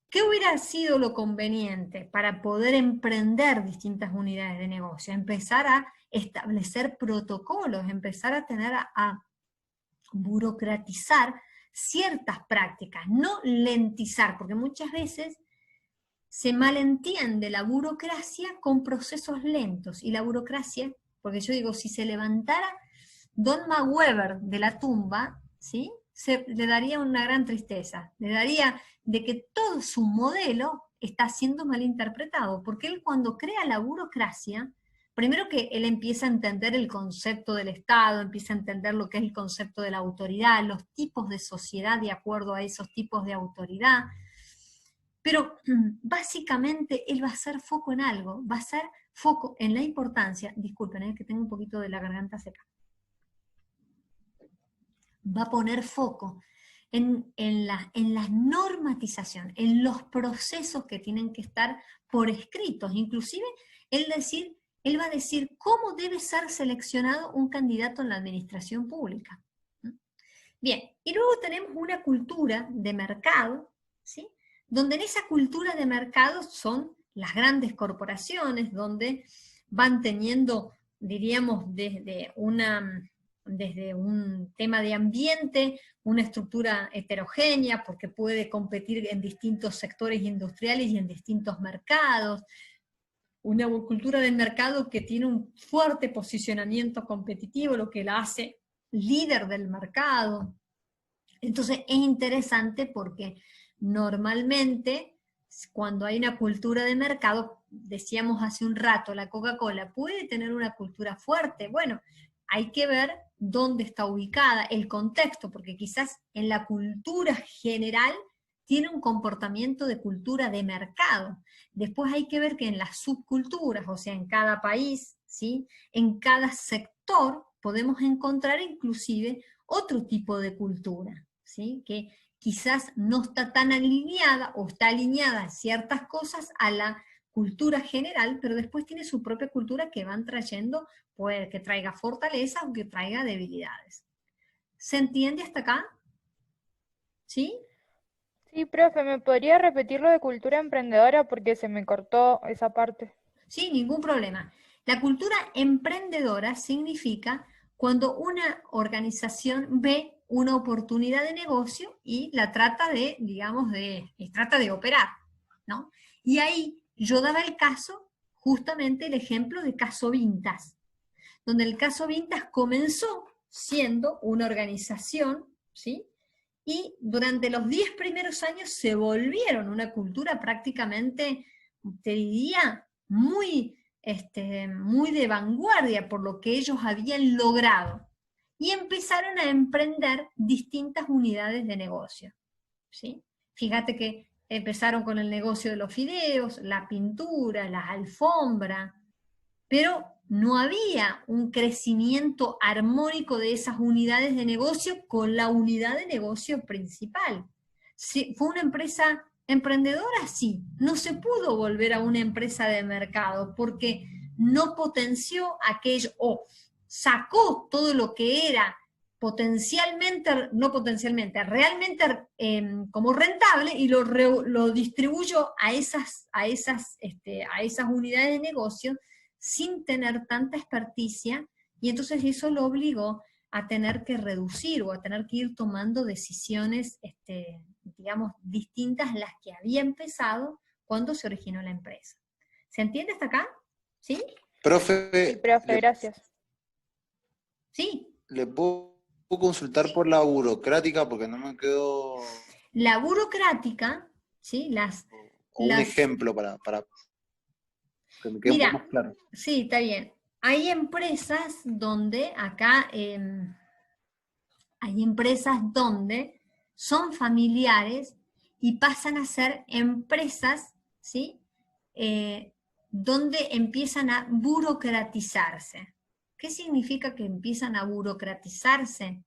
¿Qué hubiera sido lo conveniente para poder emprender distintas unidades de negocio? Empezar a establecer protocolos, empezar a tener a burocratizar ciertas prácticas, no lentizar, porque muchas veces se malentiende la burocracia con procesos lentos, y la burocracia, porque yo digo, si se levantara Don McWeber de la tumba, ¿sí? Le daría una gran tristeza, le daría de que todo su modelo está siendo mal interpretado, porque él cuando crea la burocracia, primero que él empieza a entender el concepto del Estado, empieza a entender lo que es el concepto de la autoridad, los tipos de sociedad de acuerdo a esos tipos de autoridad, pero básicamente él va a hacer foco en algo, va a hacer foco en la importancia, disculpen, que tengo un poquito de la garganta seca, va a poner foco en la normatización, en los procesos que tienen que estar por escritos, inclusive él va a decir cómo debe ser seleccionado un candidato en la administración pública. Bien, y luego tenemos una cultura de mercado, ¿sí? Donde en esa cultura de mercado son las grandes corporaciones, donde van teniendo, diríamos, desde un tema de ambiente, una estructura heterogénea, porque puede competir en distintos sectores industriales y en distintos mercados, una cultura del mercado que tiene un fuerte posicionamiento competitivo, lo que la hace líder del mercado. Entonces es interesante porque normalmente cuando hay una cultura de mercado, decíamos hace un rato, la Coca-Cola puede tener una cultura fuerte. Bueno, hay que ver dónde está ubicada, el contexto, porque quizás en la cultura general tiene un comportamiento de cultura de mercado. Después hay que ver que en las subculturas, o sea, en cada país, ¿sí? En cada sector podemos encontrar inclusive otro tipo de cultura, ¿sí? Que quizás no está tan alineada o está alineada a ciertas cosas a la cultura general, pero después tiene su propia cultura que van trayendo, puede que traiga fortalezas o que traiga debilidades. ¿Se entiende hasta acá? ¿Sí? Sí, profe, ¿me podría repetir lo de cultura emprendedora porque se me cortó esa parte? Sí, ningún problema. La cultura emprendedora significa cuando una organización ve una oportunidad de negocio y la trata de, digamos, trata de operar, ¿no? Y ahí yo daba el caso, justamente el ejemplo de Caso Vintas, donde el Caso Vintas comenzó siendo una organización, ¿sí? Y durante los 10 primeros años se volvieron una cultura prácticamente, te diría, muy de vanguardia por lo que ellos habían logrado. Y empezaron a emprender distintas unidades de negocio, ¿sí? Fíjate que empezaron con el negocio de los fideos, la pintura, las alfombras, pero no había un crecimiento armónico de esas unidades de negocio con la unidad de negocio principal. Sí, ¿fue una empresa emprendedora? Sí. No se pudo volver a una empresa de mercado porque no potenció aquello, o sacó todo lo que era potencialmente, no potencialmente, realmente como rentable y lo distribuyó a esas unidades de negocio sin tener tanta experticia, y entonces eso lo obligó a tener que reducir o a tener que ir tomando decisiones, digamos, distintas a las que había empezado cuando se originó la empresa. ¿Se entiende hasta acá? ¿Sí? Sí, profe, gracias. Sí. ¿Le puedo consultar por la burocrática porque no me quedó La burocrática, ¿sí? un ejemplo para que me quede un poco más claro? Sí, está bien. Hay empresas donde hay empresas donde son familiares y pasan a ser empresas, ¿sí? Donde empiezan a burocratizarse. ¿Qué significa que empiezan a burocratizarse?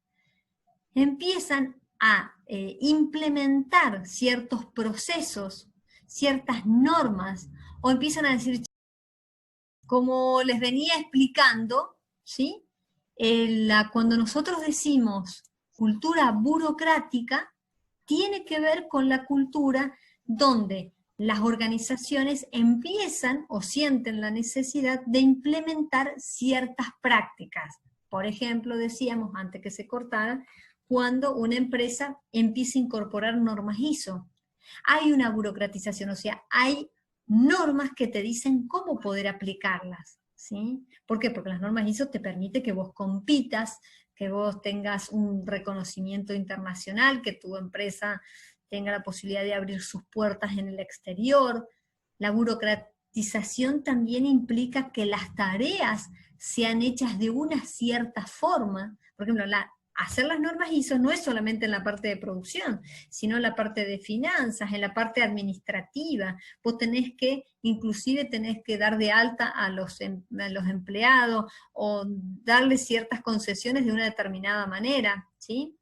Empiezan a implementar ciertos procesos, ciertas normas, o empiezan a decir, como les venía explicando, ¿sí? Cuando nosotros decimos cultura burocrática, tiene que ver con la cultura donde las organizaciones empiezan o sienten la necesidad de implementar ciertas prácticas. Por ejemplo, decíamos antes que se cortara, cuando una empresa empieza a incorporar normas ISO. Hay una burocratización, o sea, hay normas que te dicen cómo poder aplicarlas, ¿sí? ¿Por qué? Porque las normas ISO te permiten que vos compitas, que vos tengas un reconocimiento internacional, que tu empresa tenga la posibilidad de abrir sus puertas en el exterior. La burocratización también implica que las tareas sean hechas de una cierta forma. Por ejemplo, hacer las normas ISO no es solamente en la parte de producción, sino en la parte de finanzas, en la parte administrativa. Vos inclusive tenés que dar de alta a los empleados o darles ciertas concesiones de una determinada manera, ¿sí?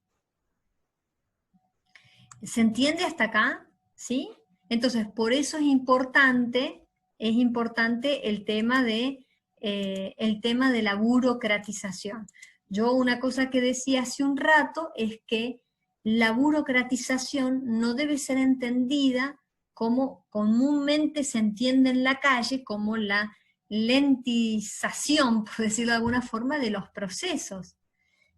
¿Se entiende hasta acá? ¿Sí? Entonces, por eso es importante el tema de la burocratización. Yo una cosa que decía hace un rato es que la burocratización no debe ser entendida como comúnmente se entiende en la calle, como la lentización, por decirlo de alguna forma, de los procesos,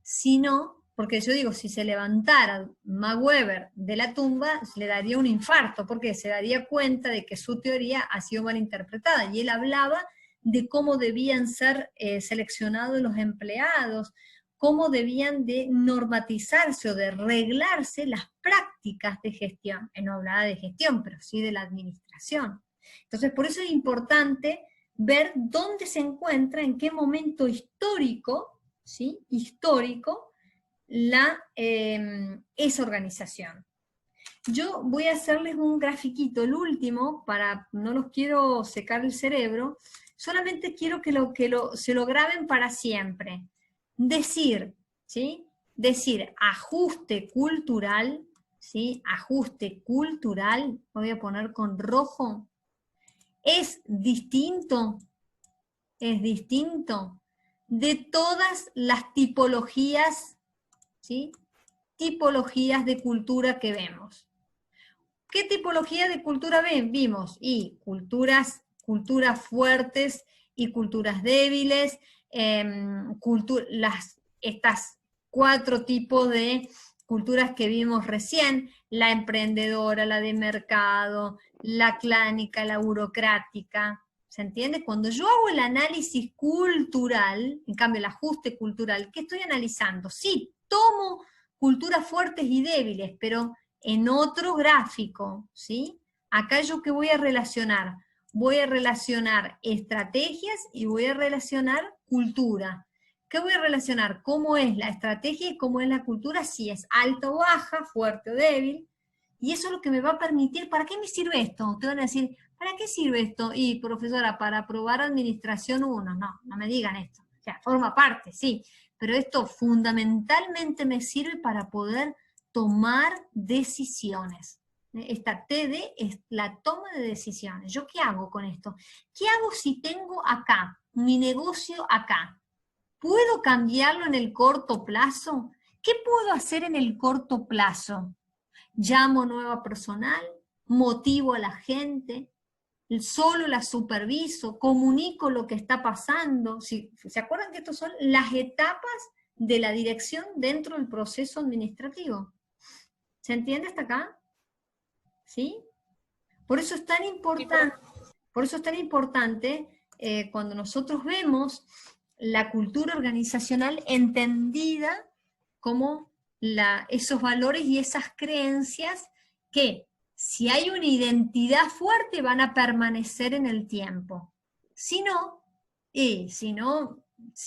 sino, porque yo digo, si se levantara Max Weber de la tumba, le daría un infarto, porque se daría cuenta de que su teoría ha sido mal interpretada, y él hablaba de cómo debían ser seleccionados los empleados, cómo debían de normatizarse o de reglarse las prácticas de gestión. Él no hablaba de gestión, pero sí de la administración. Entonces, por eso es importante ver dónde se encuentra, en qué momento histórico, ¿sí? Histórico, esa organización. Yo voy a hacerles un grafiquito, el último, no los quiero secar el cerebro, solamente quiero que se lo graben para siempre. Decir, ¿sí? Decir ajuste cultural, ¿sí? Ajuste cultural, voy a poner con rojo, es distinto de todas las tipologías ¿sí? Tipologías de cultura que vemos. ¿Qué tipología de cultura vimos? Y culturas fuertes y culturas débiles, estas 4 tipos de culturas que vimos recién, la emprendedora, la de mercado, la clánica, la burocrática, ¿se entiende? Cuando yo hago el análisis cultural, en cambio el ajuste cultural, ¿qué estoy analizando? Sí, tomo culturas fuertes y débiles, pero en otro gráfico, ¿sí? Acá yo ¿qué voy a relacionar? Voy a relacionar estrategias y voy a relacionar cultura. ¿Qué voy a relacionar? ¿Cómo es la estrategia y cómo es la cultura? Si es alta o baja, fuerte o débil. Y eso es lo que me va a permitir, ¿para qué me sirve esto? Te van a decir, ¿para qué sirve esto? Y profesora, para aprobar administración 1. No, no me digan esto. O sea, forma parte, sí. Pero esto fundamentalmente me sirve para poder tomar decisiones. Esta TD es la toma de decisiones. ¿Yo qué hago con esto? ¿Qué hago si tengo acá, mi negocio acá? ¿Puedo cambiarlo en el corto plazo? ¿Qué puedo hacer en el corto plazo? ¿Llamo nueva personal? ¿Motivo a la gente? ¿Solo la superviso? ¿Comunico lo que está pasando? ¿Se acuerdan que estas son las etapas de la dirección dentro del proceso administrativo? ¿Se entiende hasta acá? ¿Sí? Por eso es tan importante, cuando nosotros vemos la cultura organizacional entendida como esos valores y esas creencias que, si hay una identidad fuerte, van a permanecer en el tiempo. Si no,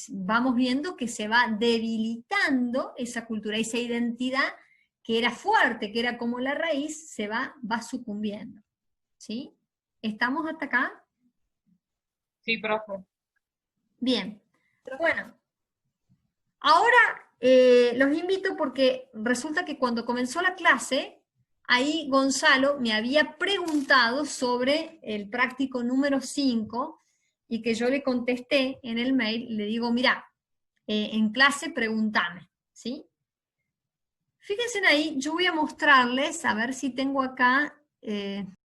vamos viendo que se va debilitando esa cultura, esa identidad que era fuerte, que era como la raíz, se va sucumbiendo. ¿Sí? ¿Estamos hasta acá? Sí, profe. Bien. Bueno, ahora los invito porque resulta que cuando comenzó la clase, ahí Gonzalo me había preguntado sobre el práctico número 5 y que yo le contesté en el mail, le digo, mira, en clase pregúntame, ¿sí? Fíjense ahí, yo voy a mostrarles, a ver si tengo acá,